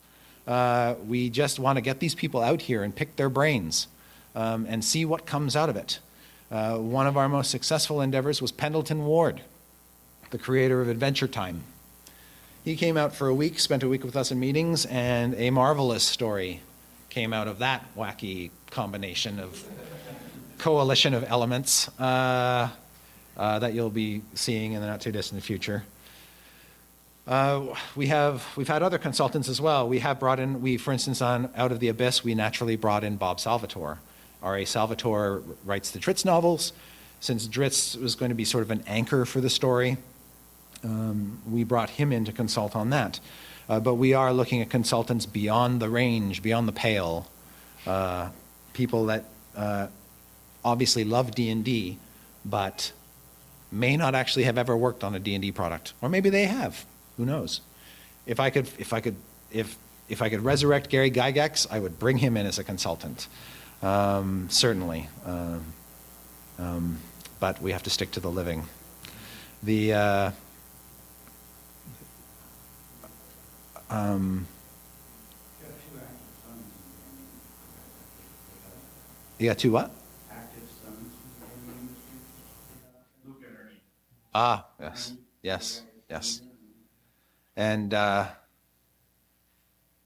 We just want to get these people out here and pick their brains and see what comes out of it. One of our most successful endeavors was Pendleton Ward, the creator of Adventure Time. He came out for a week, spent a week with us in meetings, and a marvelous story came out of that wacky combination of coalition of elements that you'll be seeing in the not too distant future. We've had other consultants as well. We have brought in, for instance, on Out of the Abyss, we naturally brought in Bob Salvatore. R.A. Salvatore writes the Dritz novels. Since Dritz was going to be sort of an anchor for the story, we brought him in to consult on that. But we are looking at consultants beyond the range, beyond the pale, people that obviously love D&D, but may not actually have ever worked on a D&D product, or maybe they have. Who knows? If I could resurrect Gary Gygax, I would bring him in as a consultant, certainly. But we have to stick to the living. The you got two what? Ah, yes. And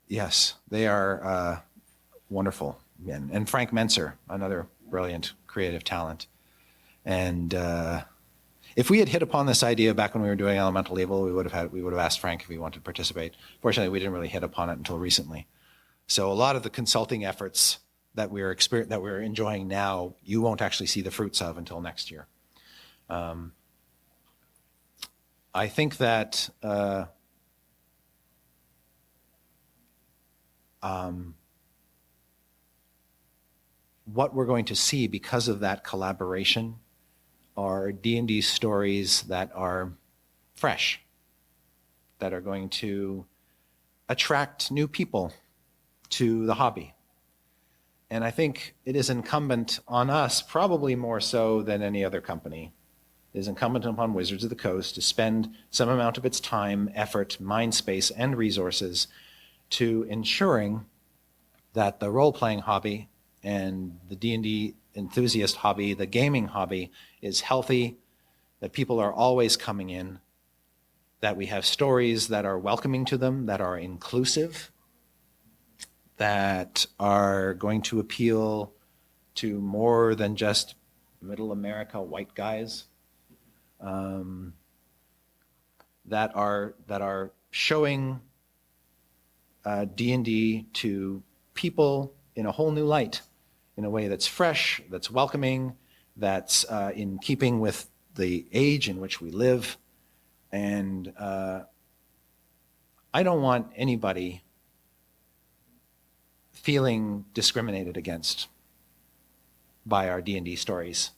yes, they are wonderful men. And Frank Menser, another brilliant creative talent. And if we had hit upon this idea back when we were doing Elemental Evil, we would have asked Frank if he wanted to participate. Fortunately, we didn't really hit upon it until recently. So a lot of the consulting efforts that we're enjoying now, you won't actually see the fruits of until next year. I think that what we're going to see because of that collaboration are D&D stories that are fresh, that are going to attract new people to the hobby. And I think it is incumbent on us, probably more so than any other company, it is incumbent upon Wizards of the Coast to spend some amount of its time, effort, mind space, and resources to ensuring that the role-playing hobby and the D&D enthusiast hobby, the gaming hobby, is healthy, that people are always coming in, that we have stories that are welcoming to them, that are inclusive, that are going to appeal to more than just middle America white guys, that are showing D&D to people in a whole new light, in a way that's fresh, that's welcoming, that's in keeping with the age in which we live. And I don't want anybody feeling discriminated against by our D&D stories,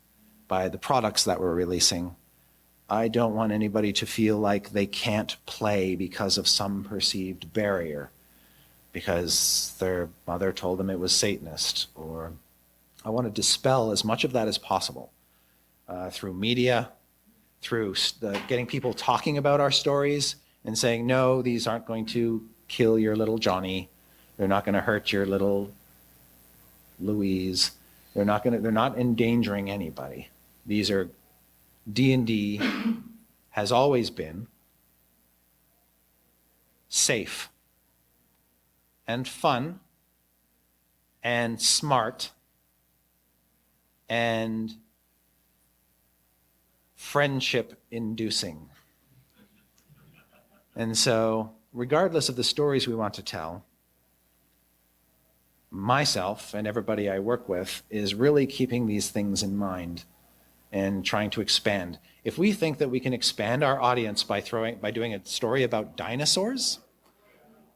by the products that we're releasing. I don't want anybody to feel like they can't play because of some perceived barrier, because their mother told them it was Satanist, or I want to dispel as much of that as possible through media, through getting people talking about our stories and saying, no, these aren't going to kill your little Johnny. They're not going to hurt your little Louise. They're not endangering anybody. These are D&D has always been safe and fun and smart and friendship inducing. And so, regardless of the stories we want to tell, myself and everybody I work with is really keeping these things in mind and trying to expand. If we think that we can expand our audience by doing a story about dinosaurs,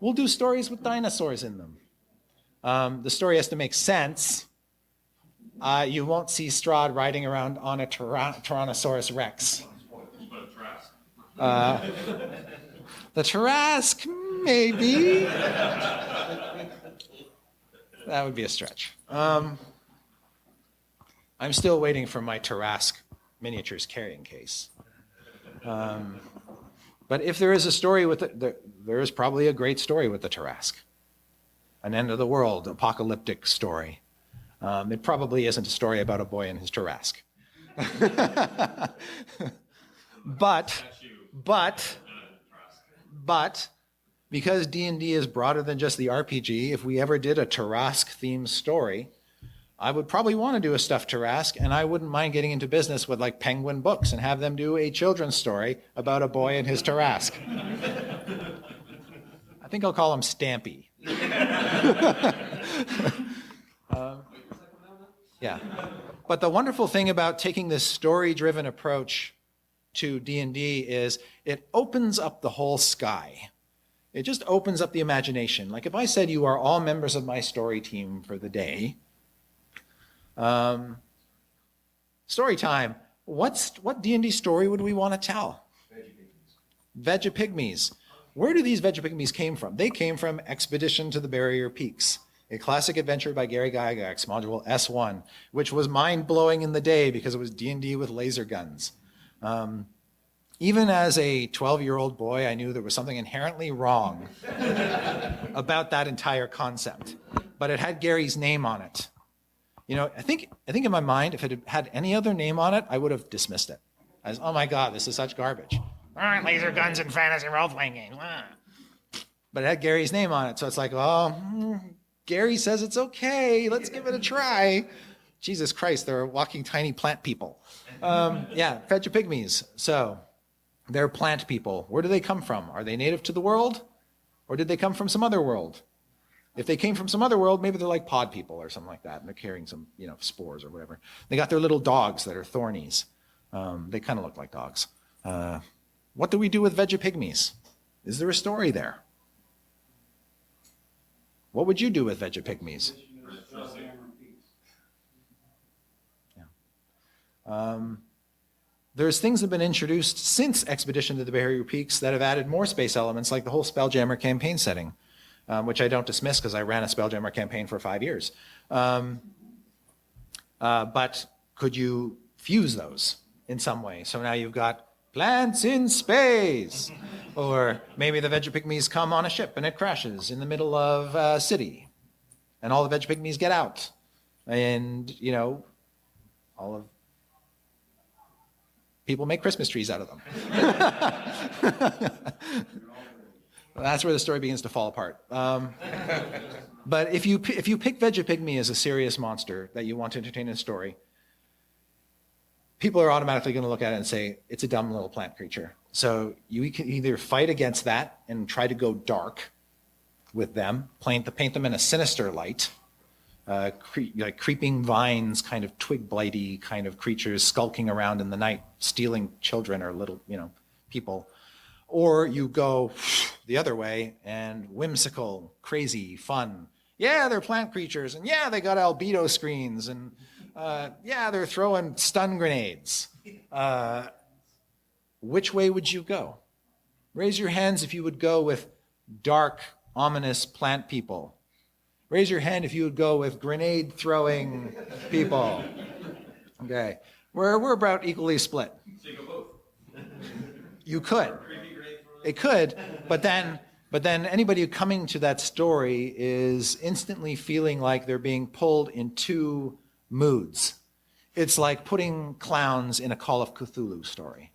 we'll do stories with dinosaurs in them. The story has to make sense. You won't see Strahd riding around on a Tyrannosaurus Rex. The Tarrasque, maybe. That would be a stretch. I'm still waiting for my Tarrasque miniatures carrying case. But if there is a story with there is probably a great story with the Tarrasque. An end of the world, apocalyptic story. It probably isn't a story about a boy and his Tarrasque. But because D&D is broader than just the RPG, if we ever did a Tarrasque themed story, I would probably want to do a stuffed Tarrasque, and I wouldn't mind getting into business with like Penguin Books and have them do a children's story about a boy and his Tarrasque. I think I'll call him Stampy. Yeah. But the wonderful thing about taking this story-driven approach to D&D is it opens up the whole sky. It just opens up the imagination. Like if I said you are all members of my story team for the day, story time. What D&D story would we want to tell? Vegapygmies. Where do these Vegapygmies came from? They came from Expedition to the Barrier Peaks, a classic adventure by Gary Gygax, module S1, which was mind-blowing in the day because it was D&D with laser guns. Even as a 12-year-old boy, I knew there was something inherently wrong about that entire concept. But it had Gary's name on it. You know, I think in my mind, if it had any other name on it, I would have dismissed it. As, oh my God, this is such garbage. Laser guns and fantasy role-playing games. But it had Gary's name on it, so it's like, Gary says it's okay. Let's give it a try. Jesus Christ, they're walking tiny plant people. Vegapygmies. So they're plant people. Where do they come from? Are they native to the world? Or did they come from some other world? If they came from some other world, maybe they're like pod people or something like that, and they're carrying some, spores or whatever. They got their little dogs that are thornies. They kind of look like dogs. What do we do with Vegapygmies? Is there a story there? What would you do with Vegapygmies? There's things that have been introduced since Expedition to the Barrier Peaks that have added more space elements, like the whole Spelljammer campaign setting, which I don't dismiss because I ran a Spelljammer campaign for 5 years. But could you fuse those in some way? So now you've got plants in space. Or maybe the Vegapygmies come on a ship and it crashes in the middle of a city. And all the Vegapygmies get out. And, all of people make Christmas trees out of them. That's where the story begins to fall apart. But if you pick Vegapygmy as a serious monster that you want to entertain in a story, people are automatically going to look at it and say, it's a dumb little plant creature. So you can either fight against that and try to go dark with them, paint them in a sinister light, like creeping vines, kind of twig blighty kind of creatures skulking around in the night, stealing children or little, people. Or you go the other way and whimsical, crazy, fun. Yeah, they're plant creatures, and yeah, they got albedo screens, and they're throwing stun grenades. Which way would you go? Raise your hands if you would go with dark, ominous plant people. Raise your hand if you would go with grenade-throwing people. Okay, we're about equally split. So you go both. You could. It could, but then anybody coming to that story is instantly feeling like they're being pulled in two moods. It's like putting clowns in a Call of Cthulhu story.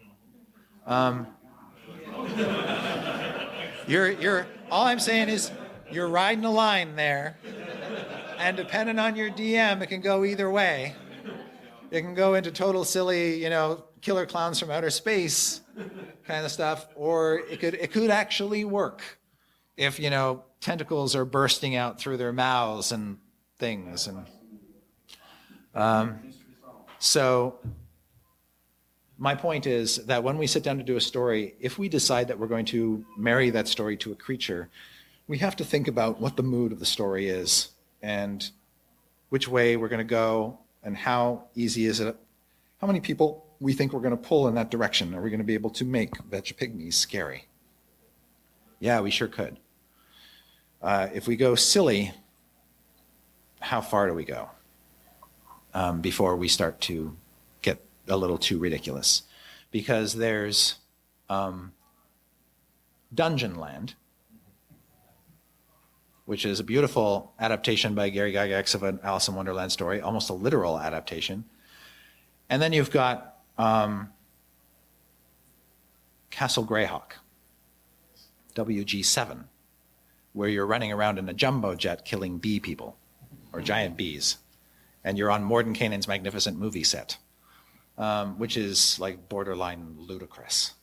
You're all I'm saying is you're riding a line there, and depending on your DM, it can go either way. It can go into total silly, killer clowns from outer space kind of stuff, or it could actually work if tentacles are bursting out through their mouths and things. And so my point is that when we sit down to do a story, if we decide that we're going to marry that story to a creature, we have to think about what the mood of the story is and which way we're going to go and how easy is it, how many people we think we're going to pull in that direction. Are we going to be able to make Vegapygmies scary? Yeah, we sure could. If we go silly, how far do we go before we start to get a little too ridiculous? Because there's Dungeon Land, which is a beautiful adaptation by Gary Gygax of an Alice in Wonderland story, almost a literal adaptation. And then you've got Castle Greyhawk, WG7, where you're running around in a jumbo jet killing bee people, or giant bees. and you're on Mordenkainen's magnificent movie set, which is like borderline ludicrous.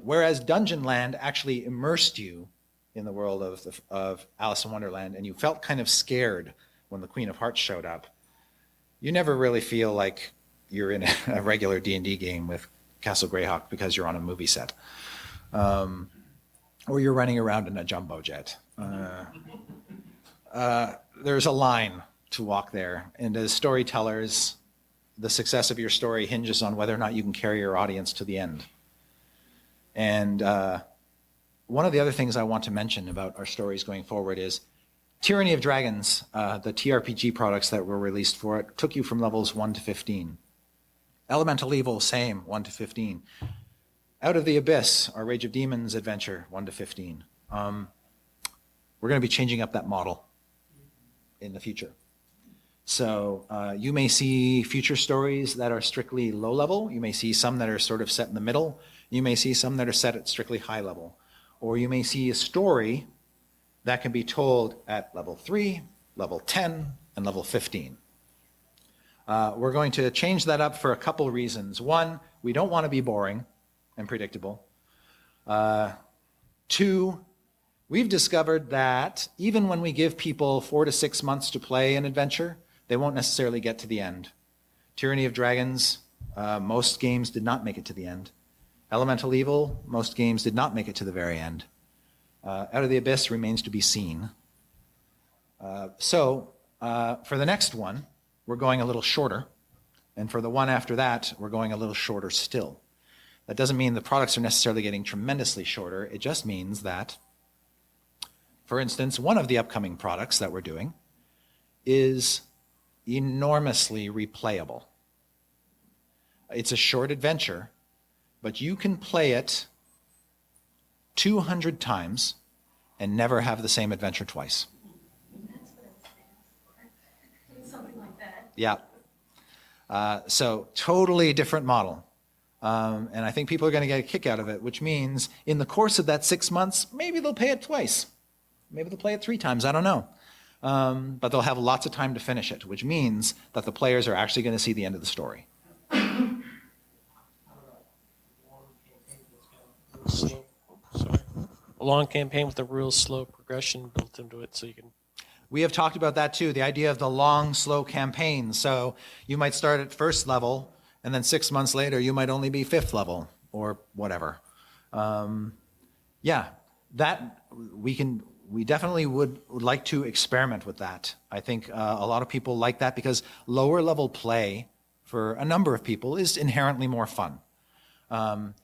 Whereas Dungeonland actually immersed you in the world of Alice in Wonderland, and you felt kind of scared when the Queen of Hearts showed up. You never really feel like you're in a regular D&D game with Castle Greyhawk because you're on a movie set. Or you're running around in a jumbo jet. There's a line to walk there. And as storytellers, the success of your story hinges on whether or not you can carry your audience to the end. And one of the other things I want to mention about our stories going forward is Tyranny of Dragons, the TRPG products that were released for it, took you from levels 1 to 15. Elemental Evil, same, 1 to 15. Out of the Abyss, our Rage of Demons adventure, 1 to 15. We're going to be changing up that model in the future. So you may see future stories that are strictly low level. You may see some that are sort of set in the middle. You may see some that are set at strictly high level. Or you may see a story that can be told at level 3, level 10, and level 15. We're going to change that up for a couple reasons. One, we don't want to be boring and predictable. Two, we've discovered that even when we give people 4 to 6 months to play an adventure, they won't necessarily get to the end. Tyranny of Dragons, most games did not make it to the end. Elemental Evil, most games did not make it to the very end. Out of the Abyss remains to be seen. So for the next one, we're going a little shorter. And for the one after that, we're going a little shorter still. That doesn't mean the products are necessarily getting tremendously shorter. It just means that, for instance, one of the upcoming products that we're doing is enormously replayable. It's a short adventure, but you can play it 200 times and never have the same adventure twice. That's what it stands for. Something like that. Yeah. So totally different model. And I think people are going to get a kick out of it, which means in the course of that 6 months, maybe they'll pay it twice. Maybe they'll play it 3 times. I don't know. But they'll have lots of time to finish it, which means that the players are actually going to see the end of the story. A long campaign with a real slow progression built into it, so you can. We have talked about that too, the idea of the long, slow campaign. So you might start at first level, and then 6 months later, you might only be 5th level or whatever. Yeah, that we definitely would like to experiment with that. I think a lot of people like that because lower level play for a number of people is inherently more fun.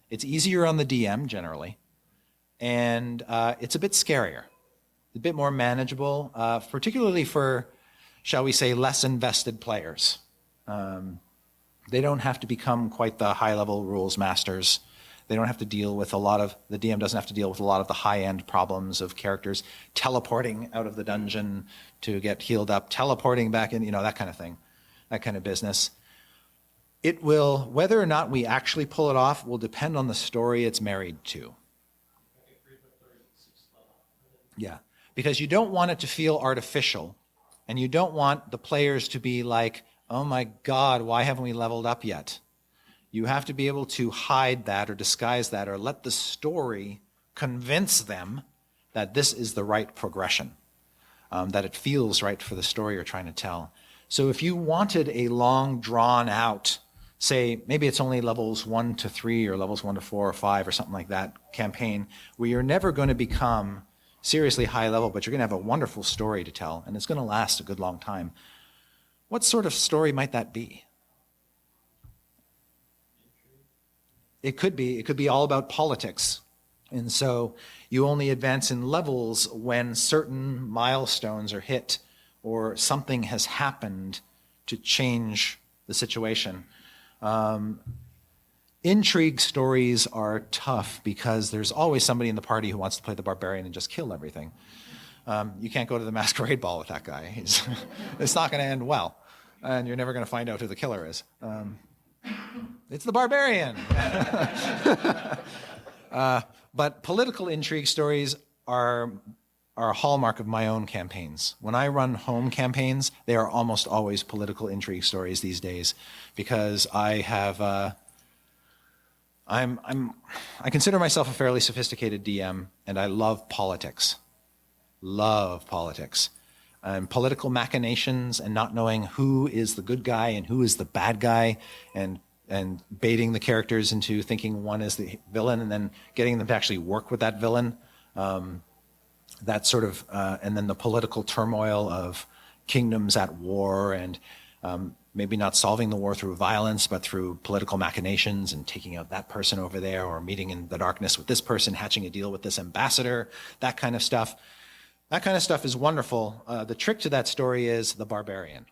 It's easier on the DM generally, and it's a bit scarier, a bit more manageable, particularly for, shall we say, less invested players. They don't have to become quite the high-level rules masters. They don't have to deal with the DM doesn't have to deal with a lot of the high-end problems of characters teleporting out of the dungeon to get healed up, teleporting back in, that kind of thing, that kind of business. It will, whether or not we actually pull it off, will depend on the story it's married to. Yeah, because you don't want it to feel artificial, and you don't want the players to be like, oh my God, why haven't we leveled up yet? You have to be able to hide that or disguise that or let the story convince them that this is the right progression, that it feels right for the story you're trying to tell. So if you wanted a long, drawn-out, say, maybe it's only levels 1 to 3 or levels 1 to 4 or 5 or something like that campaign, where you're never going to become seriously high level, but you're going to have a wonderful story to tell, and it's going to last a good long time. What sort of story might that be? It could be all about politics. And so you only advance in levels when certain milestones are hit or something has happened to change the situation. Intrigue stories are tough because there's always somebody in the party who wants to play the barbarian and just kill everything. You can't go to the masquerade ball with that guy. It's not going to end well, and you're never going to find out who the killer is. It's the barbarian. But political intrigue stories are are a hallmark of my own campaigns. When I run home campaigns, they are almost always political intrigue stories these days, because I have I consider myself a fairly sophisticated DM, and I love politics. Love politics. And political machinations, and not knowing who is the good guy and who is the bad guy, and baiting the characters into thinking one is the villain, and then getting them to actually work with that villain. That sort of, and then the political turmoil of kingdoms at war, and maybe not solving the war through violence, but through political machinations and taking out that person over there, or meeting in the darkness with this person, hatching a deal with this ambassador, that kind of stuff. That kind of stuff is wonderful. The trick to that story is the barbarian.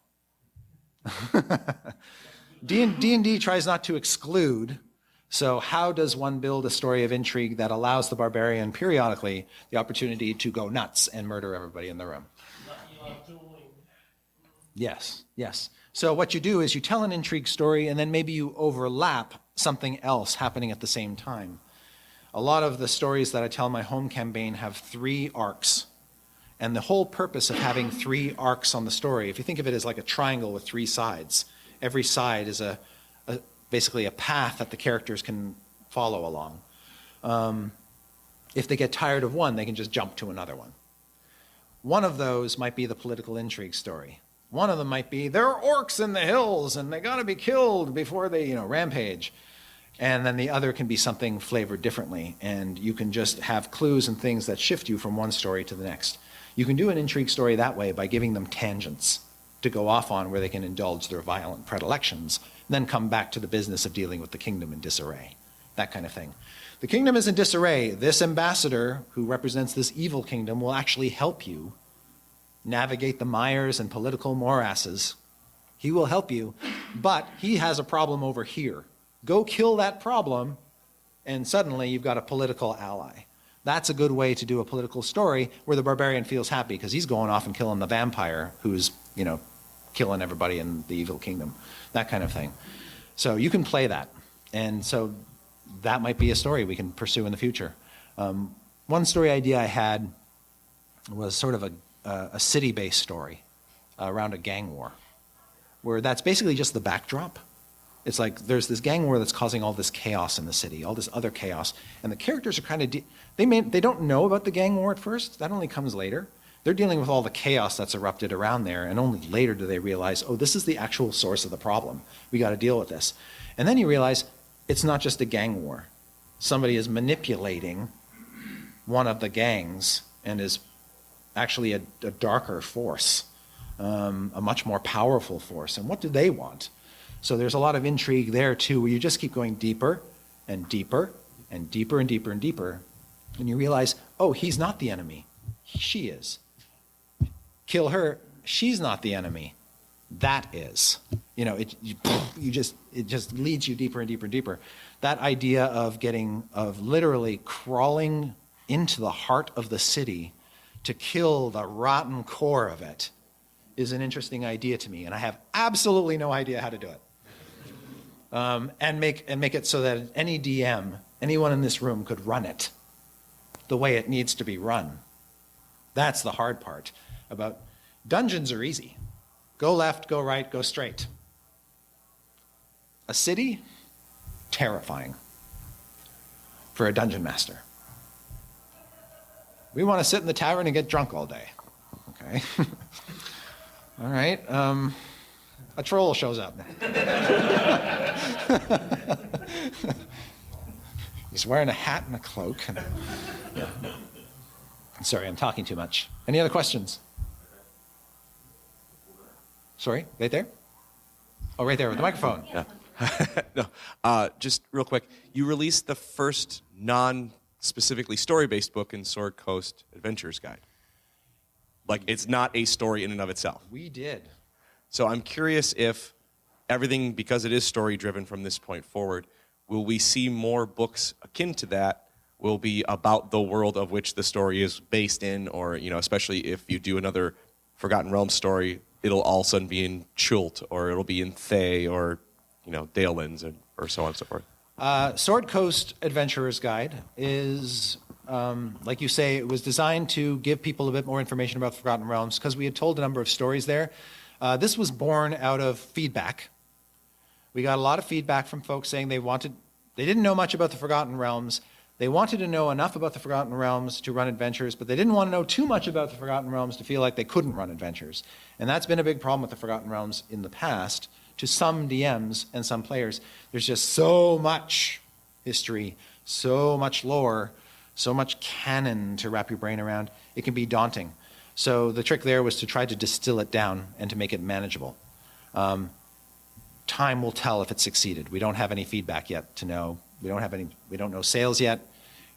D&D tries not to exclude. So how does one build a story of intrigue that allows the barbarian periodically the opportunity to go nuts and murder everybody in the room? Yes, yes. So what you do is you tell an intrigue story, and then maybe you overlap something else happening at the same time. A lot of the stories that I tell in my home campaign have 3 arcs. And the whole purpose of having 3 arcs on the story, if you think of it as like a triangle with 3 sides, every side is basically a path that the characters can follow along. If they get tired of one, they can just jump to another one. One of those might be the political intrigue story. One of them might be, there are orcs in the hills and they gotta be killed before they, rampage. And then the other can be something flavored differently, and you can just have clues and things that shift you from one story to the next. You can do an intrigue story that way by giving them tangents to go off on where they can indulge their violent predilections, and then come back to the business of dealing with the kingdom in disarray, that kind of thing. The kingdom is in disarray. This ambassador who represents this evil kingdom will actually help you navigate the mires and political morasses. He will help you, but he has a problem over here. Go kill that problem, and suddenly you've got a political ally. That's a good way to do a political story where the barbarian feels happy because he's going off and killing the vampire who's, killing everybody in the evil kingdom, that kind of thing. So you can play that. And so that might be a story we can pursue in the future. One story idea I had was sort of a city-based story around a gang war, where that's basically just the backdrop. It's like there's this gang war that's causing all this chaos in the city, all this other chaos, and the characters are kind of they don't know about the gang war at first. That only comes later. They're dealing with all the chaos that's erupted around there, and only later do they realize, oh, this is the actual source of the problem. We got to deal with this. And then you realize it's not just a gang war. Somebody is manipulating one of the gangs and is actually a darker force, a much more powerful force. And what do they want? So there's a lot of intrigue there too, where you just keep going deeper and deeper and deeper and deeper and deeper. And you realize, oh, he's not the enemy. She is. Kill her. She's not the enemy. That is. It just leads you deeper and deeper and deeper. That idea of literally crawling into the heart of the city to kill the rotten core of it is an interesting idea to me, and I have absolutely no idea how to do it. And make it so that any DM, anyone in this room could run it the way it needs to be run. That's the hard part. About dungeons are easy. Go left, go right, go straight. A city, terrifying for a dungeon master. We want to sit in the tavern and get drunk all day. Okay. All right. A troll shows up. He's wearing a hat and a cloak. Sorry, I'm talking too much. Any other questions? Sorry, right there? Oh, right there with the microphone. Yeah. No, just real quick. You released the first non-specifically story-based book in Sword Coast Adventures Guide. Like, it's not a story in and of itself. We did. So I'm curious if everything, because it is story-driven from this point forward, will we see more books akin to that will be about the world of which the story is based in, or, especially if you do another Forgotten Realms story, it'll all of a sudden be in Chult, or it'll be in Thay, or, Dalelands, or so on and so forth. Sword Coast Adventurer's Guide is Like you say, it was designed to give people a bit more information about the Forgotten Realms because we had told a number of stories there. This was born out of feedback. We got a lot of feedback from folks saying they didn't know much about the Forgotten Realms. They wanted to know enough about the Forgotten Realms to run adventures, but they didn't want to know too much about the Forgotten Realms to feel like they couldn't run adventures. And that's been a big problem with the Forgotten Realms in the past to some DMs and some players. There's just so much history, so much lore, so much canon to wrap your brain around. It can be daunting. So the trick there was to try to distill it down and to make it manageable. Time will tell if it succeeded. We don't have any feedback yet to know. We don't know sales yet.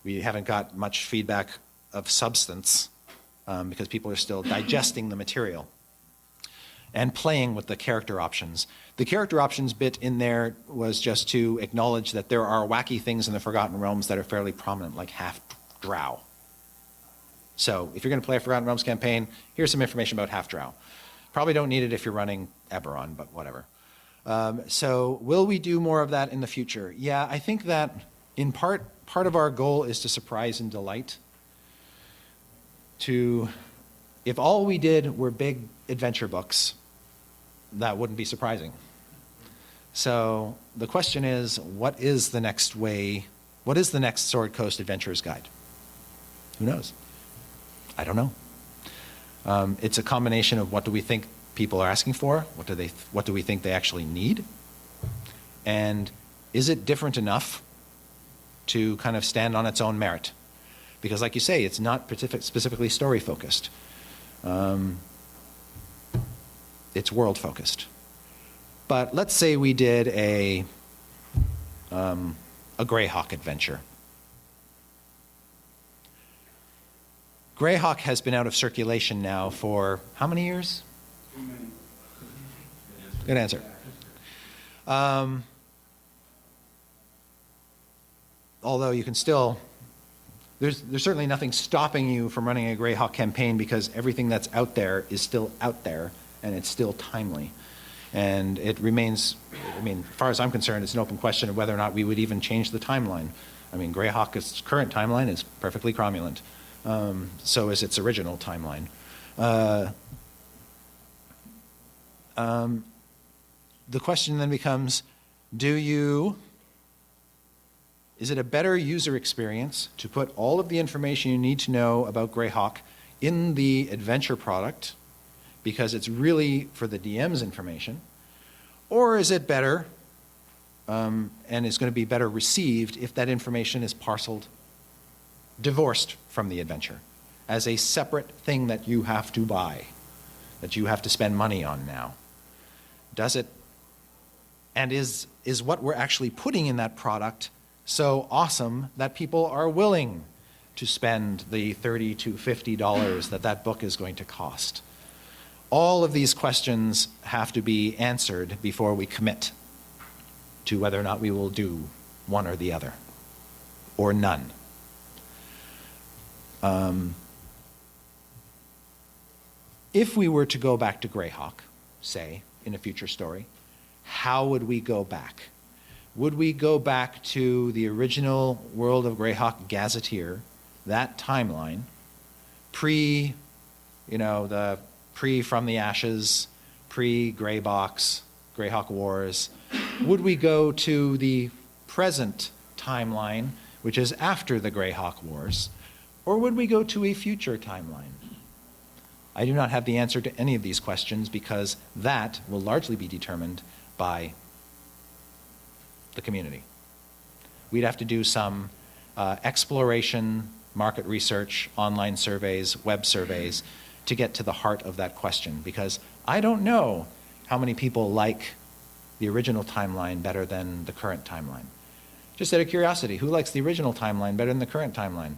We haven't got much feedback of substance because people are still digesting the material and playing with the character options. The character options bit in there was just to acknowledge that there are wacky things in the Forgotten Realms that are fairly prominent, like half-drow. So if you're going to play a Forgotten Realms campaign, here's some information about half-drow. Probably don't need it if you're running Eberron, but whatever. So will we do more of that in the future? Yeah, I think that in part of our goal is to surprise and delight. If all we did were big adventure books, that wouldn't be surprising. So the question is, what is the next Sword Coast Adventurer's Guide? Who knows? I don't know. It's a combination of what do we think people are asking for, what do we think they actually need, and is it different enough to kind of stand on its own merit? Because like you say, it's not specifically story focused. It's world focused. But let's say we did a Greyhawk adventure. Greyhawk has been out of circulation now for how many years? Good answer. Although you can still, there's certainly nothing stopping you from running a Greyhawk campaign because everything that's out there is still out there and it's still timely. And it remains, as far as I'm concerned, it's an open question of whether or not we would even change the timeline. Greyhawk's current timeline is perfectly cromulent. So is its original timeline. The question then becomes, is it a better user experience to put all of the information you need to know about Greyhawk in the adventure product because it's really for the DM's information? Or is it better and is going to be better received if that information is parceled, divorced from the adventure as a separate thing that you have to buy, that you have to spend money on now? Does it, and is what we're actually putting in that product so awesome that people are willing to spend the $30 to $50 that book is going to cost? All of these questions have to be answered before we commit to whether or not we will do one or the other, or none. If we were to go back to Greyhawk, say, in a future story, how would we go back? Would we go back to the original World of Greyhawk Gazetteer, that timeline, pre From the Ashes, pre-Greybox, Greyhawk Wars? Would we go to the present timeline, which is after the Greyhawk Wars? Or would we go to a future timeline? I do not have the answer to any of these questions because that will largely be determined by the community. We'd have to do some exploration, market research, online surveys, web surveys to get to the heart of that question, because I don't know how many people like the original timeline better than the current timeline. Just out of curiosity, who likes the original timeline better than the current timeline?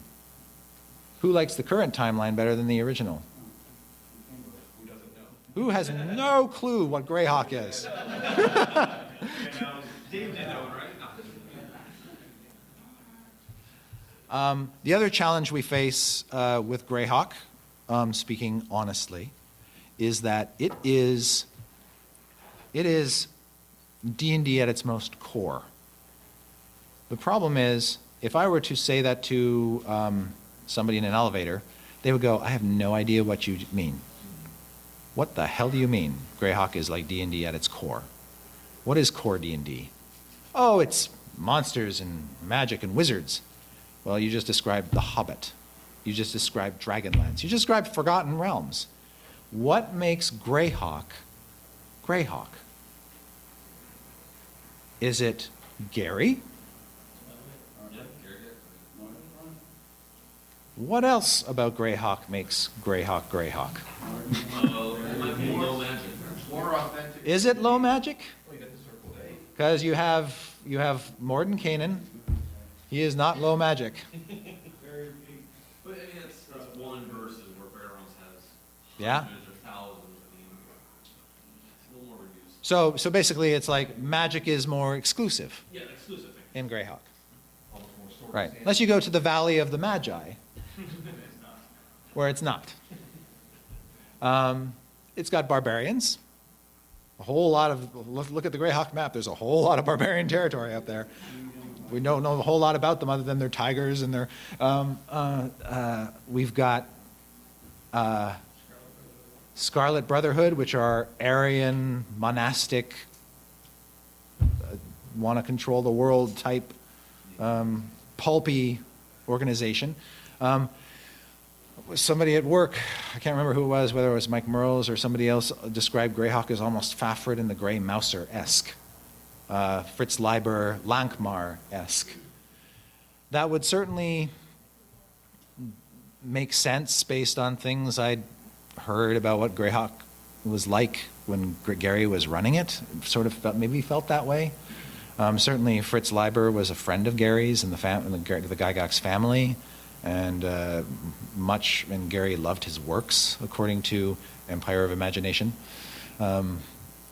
Who likes the current timeline better than the original? Who has no clue what Greyhawk is? The other challenge we face with Greyhawk, speaking honestly, is that it is D&D at its most core. The problem is, if I were to say that to somebody in an elevator, they would go, I have no idea what you mean. What the hell do you mean? Greyhawk is like D&D at its core. What is core D&D? Oh, it's monsters and magic and wizards. Well, you just described The Hobbit. You just described Dragonlance. You just described Forgotten Realms. What makes Greyhawk Greyhawk? Is it Gary? What else about Greyhawk makes Greyhawk Greyhawk? Is it low magic? Because you have Morden Kanan. He is not low magic. But I mean, that's one versus where Barons has Yeah. hundreds or thousands. I mean, it's a little more reduced. So basically, it's like magic is more exclusive Yeah, exclusive. in Greyhawk. Right. Unless you go to the Valley of the Magi, where it's not. It's got barbarians. A whole lot of, look at the Greyhawk map, there's a whole lot of barbarian territory up there. We don't know a whole lot about them other than their tigers and their, we've got Scarlet Brotherhood, which are Aryan, monastic, want to control the world type, pulpy organization. Somebody at work, I can't remember who it was, whether it was Mike Merles or somebody else, described Greyhawk as almost Fafhrd and the Grey Mouser-esque. Fritz Leiber, Lankmar-esque. That would certainly make sense based on things I'd heard about what Greyhawk was like when Gary was running it. Sort of maybe felt that way. Certainly Fritz Leiber was a friend of Gary's and the Gygax family. And Gary loved his works, according to Empire of Imagination. How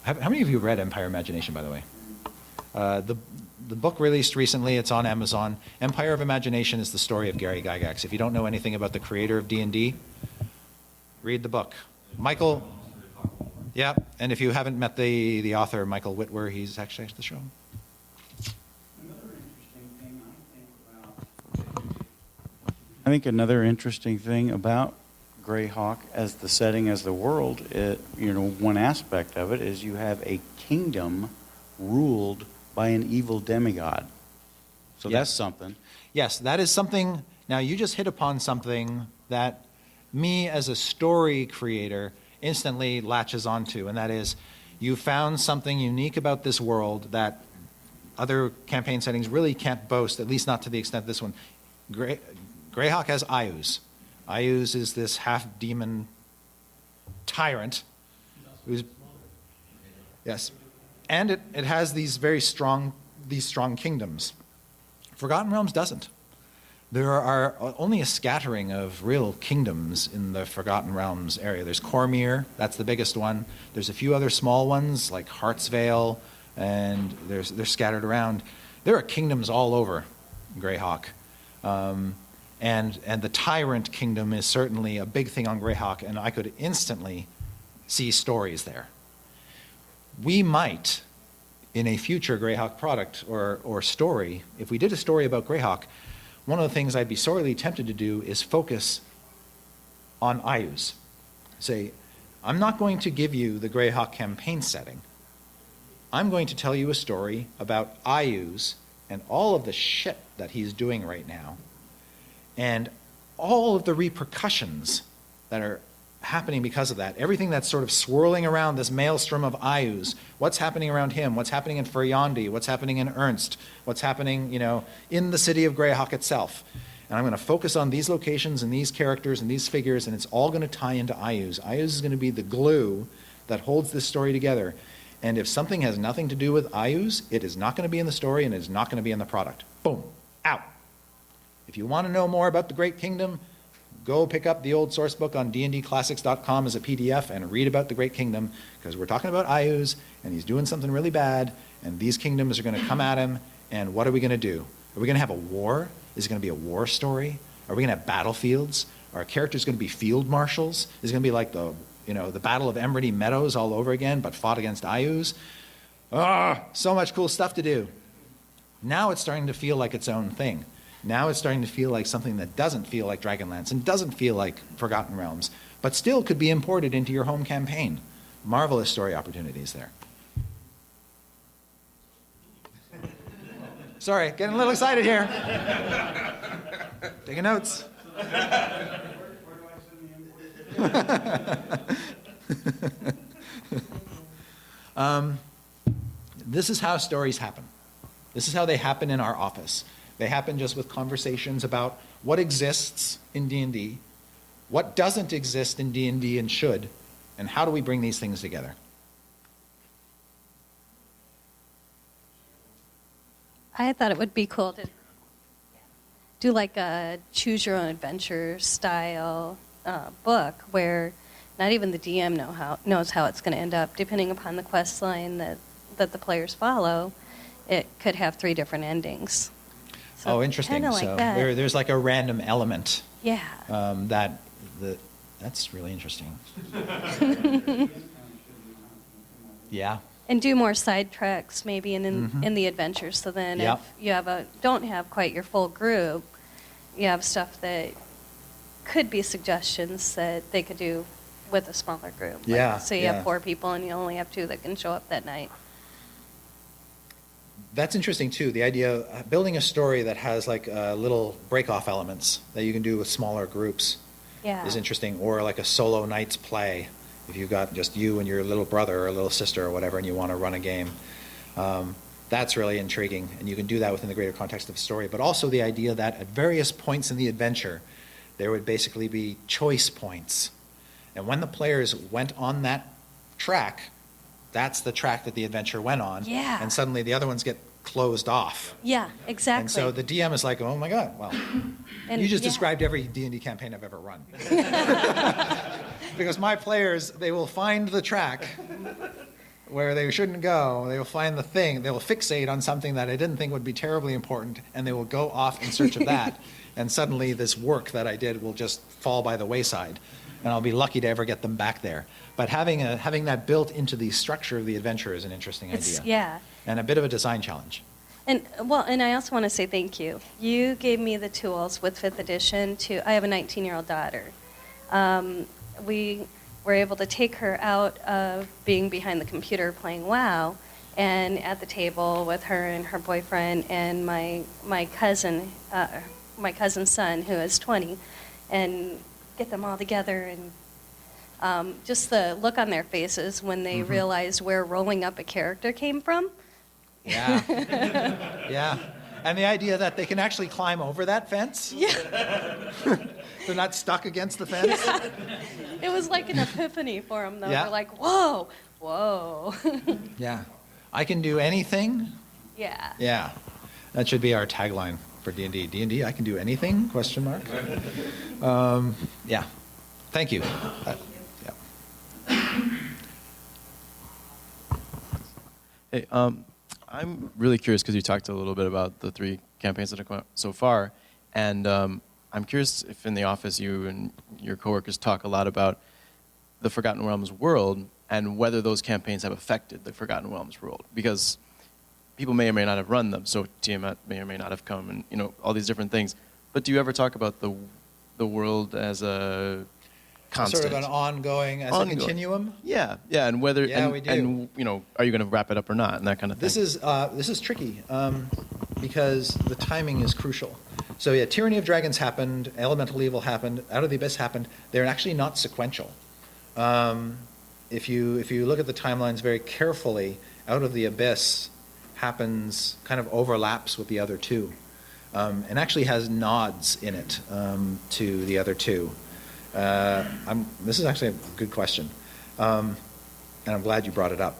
many of you read Empire of Imagination, by the way? The book released recently, it's on Amazon. Empire of Imagination is the story of Gary Gygax. If you don't know anything about the creator of D&D, read the book. Michael, yeah, and if you haven't met the author, Michael Whitwer, he's actually at the show. I think another interesting thing about Greyhawk as the setting, as the world, one aspect of it is you have a kingdom ruled by an evil demigod. So Yes. that's something. Yes, that is something. Now, you just hit upon something that me as a story creator instantly latches onto, and that is you found something unique about this world that other campaign settings really can't boast, at least not to the extent this one. Greyhawk has Ayuz. Ayuz is this half-demon tyrant who's, yes, and it has these very strong kingdoms. Forgotten Realms doesn't. There are only a scattering of real kingdoms in the Forgotten Realms area. There's Cormyr, that's the biggest one. There's a few other small ones like Heartsvale, and they're scattered around. There are kingdoms all over Greyhawk. And the Tyrant Kingdom is certainly a big thing on Greyhawk, and I could instantly see stories there. We might, in a future Greyhawk product or story, if we did a story about Greyhawk, one of the things I'd be sorely tempted to do is focus on Ayuz. Say, I'm not going to give you the Greyhawk campaign setting. I'm going to tell you a story about Ayuz and all of the shit that he's doing right now, and all of the repercussions that are happening because of that. Everything that's sort of swirling around this maelstrom of Ayuz. What's happening around him? What's happening in Furyondi? What's happening in Ernst? What's happening, in the city of Greyhawk itself? And I'm going to focus on these locations and these characters and these figures, and it's all going to tie into Ayuz. Ayuz is going to be the glue that holds this story together. And if something has nothing to do with Ayuz, it is not going to be in the story and it is not going to be in the product. Boom. Out. If you want to know more about the Great Kingdom, go pick up the old source book on dndclassics.com as a PDF and read about the Great Kingdom, because we're talking about Ayuz, and he's doing something really bad, and these kingdoms are going to come at him, and what are we going to do? Are we going to have a war? Is it going to be a war story? Are we going to have battlefields? Are our characters going to be field marshals? Is it going to be like the Battle of Emrity Meadows all over again, but fought against Ayuz? So much cool stuff to do. Now it's starting to feel like its own thing. Now it's starting to feel like something that doesn't feel like Dragonlance and doesn't feel like Forgotten Realms, but still could be imported into your home campaign. Marvelous story opportunities there. Sorry, getting a little excited here. Taking notes. This is how stories happen. This is how they happen in our office. They happen just with conversations about what exists in D&D, what doesn't exist in D&D and should, and how do we bring these things together. I thought it would be cool to do like a choose your own adventure style book where not even the DM knows how it's going to end up. Depending upon the quest line that the players follow, it could have 3 different endings. So interesting. Like so that. There's like a random element. Yeah. That's really interesting. Yeah. And do more side tracks maybe in the adventures. So then Yep. if you don't have quite your full group, you have stuff that could be suggestions that they could do with a smaller group. Yeah. So you have 4 people and you only have 2 that can show up that night. That's interesting too. The idea of building a story that has like little break-off elements that you can do with smaller groups is interesting, or like a solo night's play. If you've got just you and your little brother or little sister or whatever, and you want to run a game, that's really intriguing, and you can do that within the greater context of the story. But also the idea that at various points in the adventure, there would basically be choice points, and when the players went on that track, that's the track that the adventure went on. Yeah. And suddenly the other ones get closed off. Yeah, exactly. And so the DM is like, oh my God, well, And you just yeah. described every D&D campaign I've ever run. Because my players, they will find the track where they shouldn't go. They will find the thing. They will fixate on something that I didn't think would be terribly important, and they will go off in search of that. And suddenly this work that I did will just fall by the wayside, and I'll be lucky to ever get them back there. But having that built into the structure of the adventure is an interesting idea. Yeah. And a bit of a design challenge. And I also want to say thank you. You gave me the tools with 5th edition I have a 19-year-old daughter. We were able to take her out of being behind the computer playing WoW and at the table with her and her boyfriend and my cousin's son, who is 20, and get them all together, and just the look on their faces when they realized where rolling up a character came from. Yeah. Yeah. And the idea that they can actually climb over that fence. Yeah. They're not stuck against the fence. Yeah. It was like an epiphany for them, though. Yeah. They're like, whoa, whoa. Yeah. I can do anything. Yeah. Yeah. That should be our tagline for D&D. D&D, I can do anything? Question mark. Yeah. Thank you. Yeah. Hey, I'm really curious because you talked a little bit about the 3 campaigns that have come out so far, and I'm curious if in the office you and your coworkers talk a lot about the Forgotten Realms world and whether those campaigns have affected the Forgotten Realms world, because people may or may not have run them, so Tiamat may or may not have come, and all these different things. But do you ever talk about the world as a constant? Sort of an ongoing, a continuum? Yeah, and whether, we do. and are you going to wrap it up or not, and that kind of thing. This is tricky because the timing is crucial. So yeah, Tyranny of Dragons happened, Elemental Evil happened, Out of the Abyss happened. They're actually not sequential. If you look at the timelines very carefully, Out of the Abyss happens, kind of overlaps with the other 2, and actually has nods in it to the other 2. This is actually a good question, and I'm glad you brought it up.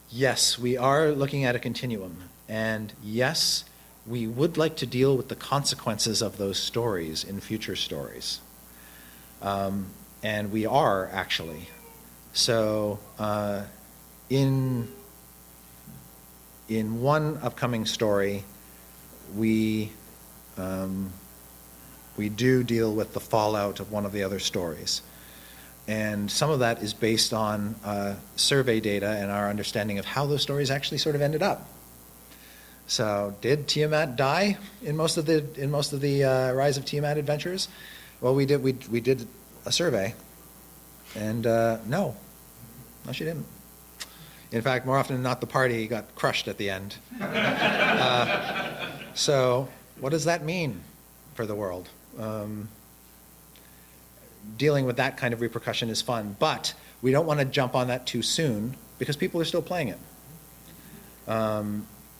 Yes, we are looking at a continuum, and yes, we would like to deal with the consequences of those stories in future stories. And we are, actually. So in one upcoming story, we do deal with the fallout of one of the other stories. And some of that is based on survey data and our understanding of how those stories actually sort of ended up. So did Tiamat die in most of the Rise of Tiamat adventures? Well, we did a survey, and no, she didn't. In fact, more often than not, the party got crushed at the end. So what does that mean for the world? Dealing with that kind of repercussion is fun, but we don't want to jump on that too soon because people are still playing it.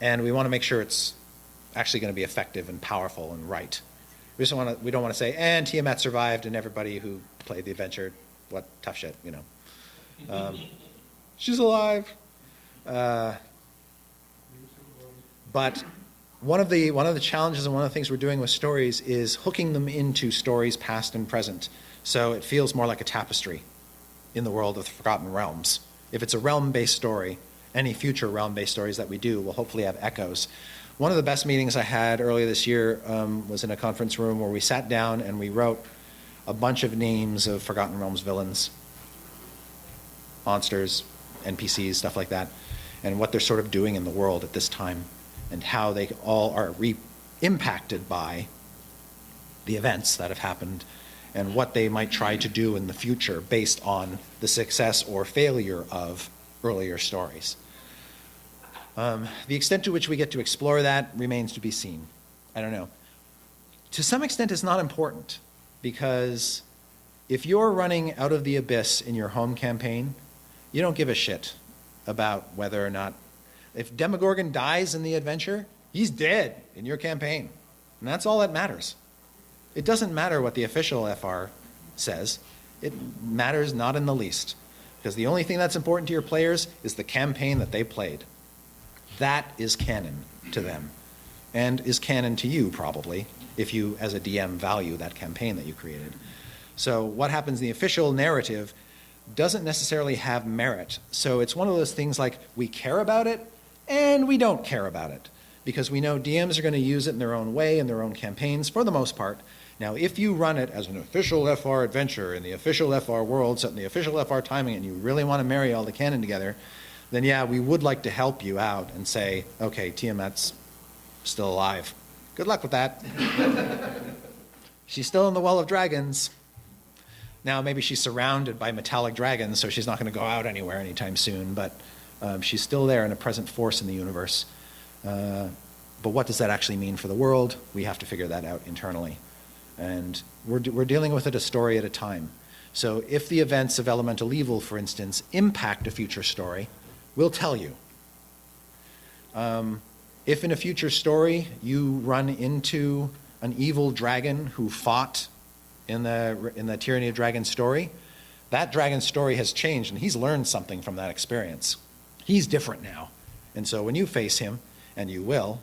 And we want to make sure it's actually going to be effective and powerful and right. We don't want to say, and Tiamat survived, and everybody who played the adventure, what tough shit, you know. She's alive. But one of the challenges and one of the things we're doing with stories is hooking them into stories past and present. So it feels more like a tapestry in the world of the Forgotten Realms. If it's a realm-based story, any future realm-based stories that we do will hopefully have echoes. One of the best meetings I had earlier this year was in a conference room where we sat down and we wrote a bunch of names of Forgotten Realms villains, monsters, NPCs, stuff like that, and what they're sort of doing in the world at this time, and how they all are impacted by the events that have happened, and what they might try to do in the future based on the success or failure of earlier stories. The extent to which we get to explore that remains to be seen. I don't know. To some extent, it's not important, because if you're running Out of the Abyss in your home campaign, you don't give a shit about whether or not... If Demogorgon dies in the adventure, he's dead in your campaign. And that's all that matters. It doesn't matter what the official FR says. It matters not in the least. Because the only thing that's important to your players is the campaign that they played. That is canon to them. And is canon to you, probably, if you, as a DM, value that campaign that you created. So what happens in the official narrative doesn't necessarily have merit. So it's one of those things like, we care about it, and we don't care about it. Because we know DMs are going to use it in their own way, in their own campaigns, for the most part. Now, if you run it as an official FR adventure in the official FR world, set in the official FR timing, and you really want to marry all the canon together, then yeah, we would like to help you out and say, okay, Tiamat's still alive. Good luck with that. She's still in the Well of Dragons. Now, maybe she's surrounded by metallic dragons, so she's not going to go out anywhere anytime soon, but she's still there and a present force in the universe. But what does that actually mean for the world? We have to figure that out internally. And we're dealing with it a story at a time. So if the events of Elemental Evil, for instance, impact a future story, we'll tell you. If in a future story you run into an evil dragon who fought in the Tyranny of Dragons story, that dragon story has changed and he's learned something from that experience. He's different now. And so when you face him, and you will,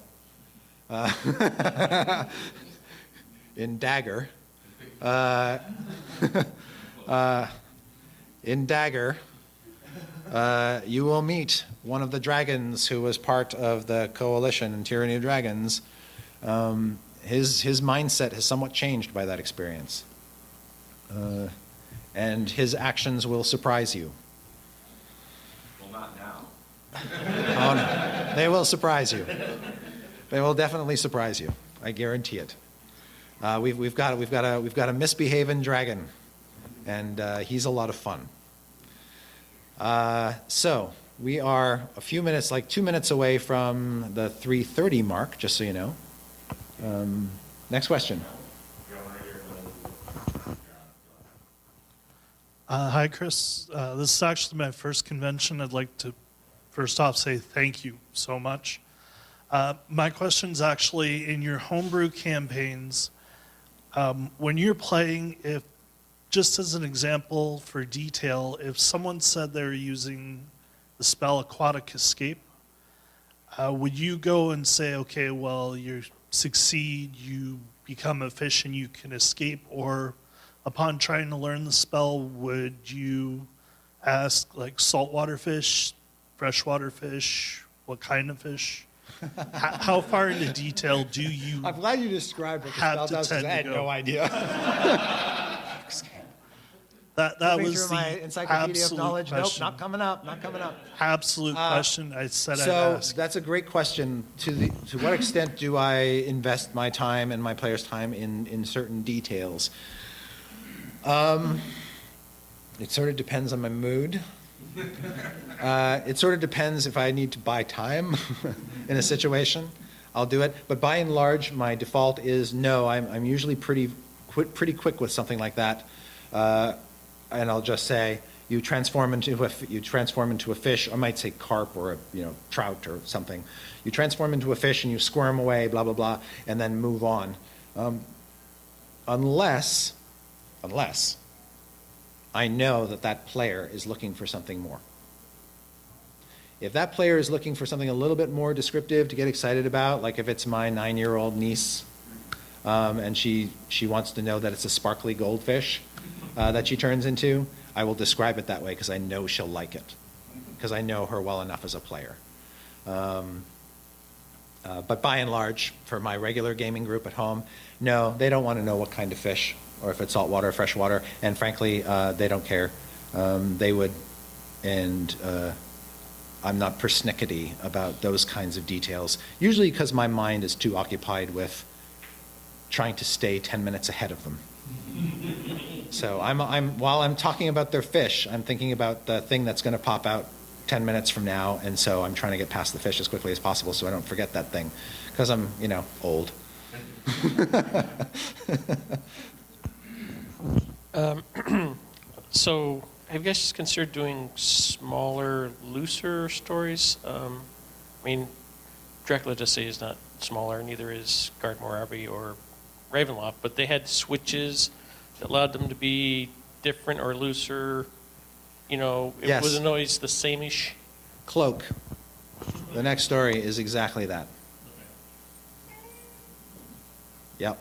in Dagger, you will meet one of the dragons who was part of the coalition in Tyranny of Dragons. His mindset has somewhat changed by that experience. And his actions will surprise you. Well, not now. Oh no, they will surprise you. They will definitely surprise you. I guarantee it. We've got a misbehaving dragon, and he's a lot of fun. So we are a few minutes, like 2 minutes away from the 3:30 mark, just so you know. Next question. Hi, Chris. This is actually my first convention. I'd like to first off say thank you so much. My question's actually in your homebrew campaigns. When you're playing, if just as an example for detail, if someone said they're using the spell Aquatic Escape, would you go and say, okay, well, you succeed, you become a fish and you can escape, or upon trying to learn the spell, would you ask like saltwater fish, freshwater fish, what kind of fish? How far into detail do you? I'm glad you described what the spell does, because I had no idea. That Flipping was through the my encyclopedia of absolute knowledge. question. Nope, not coming up. Not coming up. Absolute question I said I'd So ask. that's a great question. To what extent do I invest my time and my players' time in certain details? It sort of depends on my mood. It sort of depends if I need to buy time in a situation. I'll do it. But by and large, my default is no. I'm usually pretty quick with something like that. And I'll just say, you transform into a fish. I might say carp or a trout or something. You transform into a fish and you squirm away, blah blah blah, and then move on. Unless I know that player is looking for something more. If that player is looking for something a little bit more descriptive to get excited about, like if it's my 9-year-old niece and she wants to know that it's a sparkly goldfish that she turns into, I will describe it that way because I know she'll like it, because I know her well enough as a player. But by and large, for my regular gaming group at home, no, they don't want to know what kind of fish, or if it's saltwater or freshwater, and frankly, they don't care. They would, and I'm not persnickety about those kinds of details, usually because my mind is too occupied with trying to stay 10 minutes ahead of them. So while I'm talking about their fish, I'm thinking about the thing that's going to pop out 10 minutes from now, and so I'm trying to get past the fish as quickly as possible so I don't forget that thing, because I'm, old. So, have you guys considered doing smaller, looser stories? I mean, Dracula just say is not smaller, neither is Gardner Abbey or Ravenloft, but they had switches that allowed them to be different or looser. It Yes. wasn't always the same-ish. Cloak. The next story is exactly that. Yep.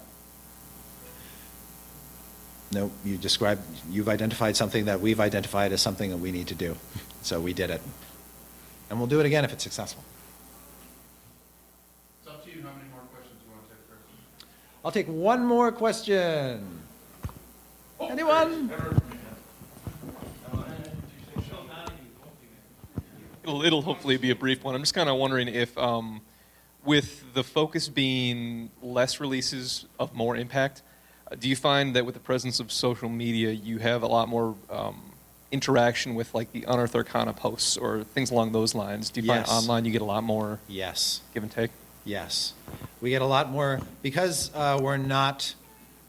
No, you've identified something that we've identified as something that we need to do. So we did it. And we'll do it again if it's successful. It's up to you how many more questions you want to take, Chris. I'll take one more question. Anyone? It'll hopefully be a brief one. I'm just kind of wondering if, with the focus being less releases of more impact, do you find that with the presence of social media, you have a lot more interaction with like the Unearthed Arcana posts or things along those lines? Do you find online you get a lot more Yes. give and take? Yes. We get a lot more, because we're not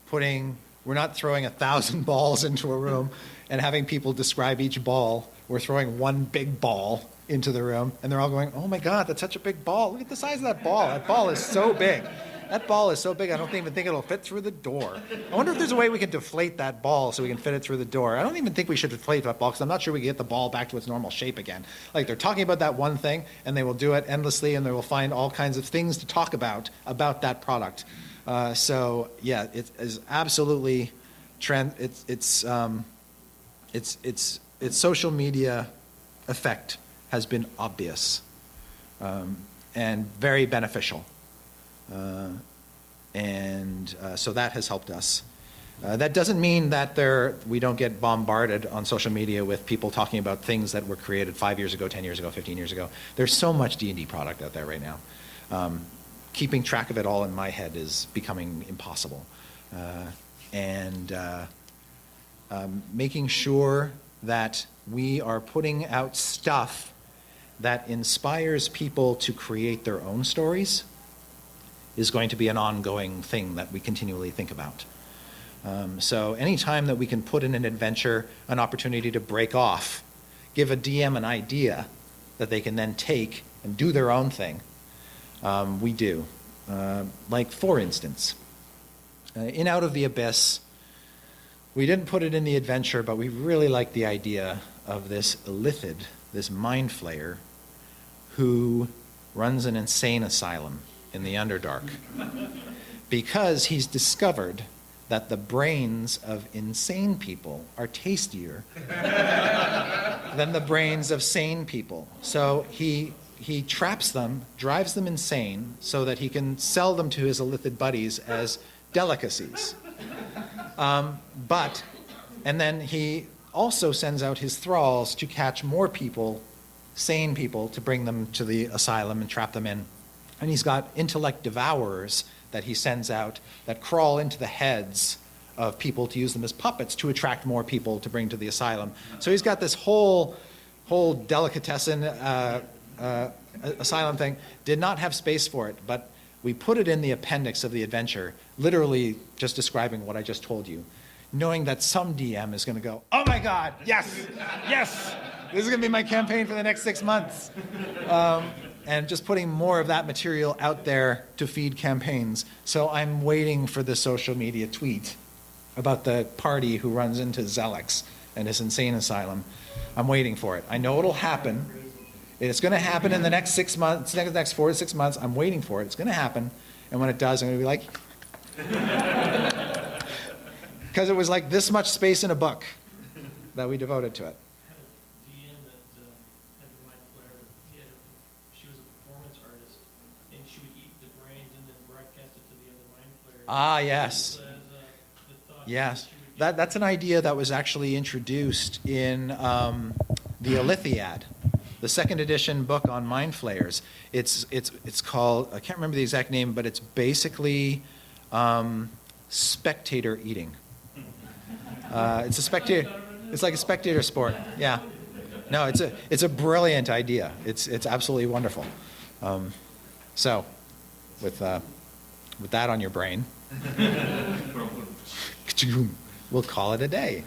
throwing 1,000 balls into a room and having people describe each ball. We're throwing one big ball into the room, and they're all going, "Oh my God, that's such a big ball. Look at the size of that ball. That ball is so big. That ball is so big, I don't even think it'll fit through the door. I wonder if there's a way we can deflate that ball so we can fit it through the door. I don't even think we should deflate that ball because I'm not sure we can get the ball back to its normal shape again." Like, they're talking about that one thing, and they will do it endlessly, and they will find all kinds of things to talk about that product. So yeah, it is absolutely its social media effect has been obvious and very beneficial. So that has helped us. That doesn't mean that we don't get bombarded on social media with people talking about things that were created 5 years ago, 10 years ago, 15 years ago. There's so much D&D product out there right now. Keeping track of it all in my head is becoming impossible. Making sure that we are putting out stuff that inspires people to create their own stories is going to be an ongoing thing that we continually think about. So anytime that we can put in an adventure an opportunity to break off, give a DM an idea that they can then take and do their own thing, we do. Like, for instance, in Out of the Abyss, we didn't put it in the adventure, but we really liked the idea of this Illithid, this mind flayer, who runs an insane asylum in the Underdark because he's discovered that the brains of insane people are tastier than the brains of sane people. So he traps them, drives them insane, so that he can sell them to his Illithid buddies as delicacies. And then he also sends out his thralls to catch more people, sane people, to bring them to the asylum and trap them in. And he's got intellect devourers that he sends out that crawl into the heads of people to use them as puppets to attract more people to bring to the asylum. So he's got this whole delicatessen asylum thing. Did not have space for it, but we put it in the appendix of the adventure, literally just describing what I just told you, knowing that some DM is going to go, oh my God, yes, yes, this is going to be my campaign for the next 6 months. And just putting more of that material out there to feed campaigns. So I'm waiting for the social media tweet about the party who runs into Zelix and his insane asylum. I'm waiting for it. I know it'll happen. It's going to happen in the next 6 months, next 4 to 6 months. I'm waiting for it. It's going to happen. And when it does, I'm going to be like, because it was like this much space in a book that we devoted to it. Ah, yes. Yes. That's an idea that was actually introduced in the Alethead, the second edition book on mind flayers. It's called, I can't remember the exact name, but it's basically spectator eating. It's like a spectator sport. Yeah. No, it's a brilliant idea. It's absolutely wonderful. So, with that on your brain, we'll call it a day.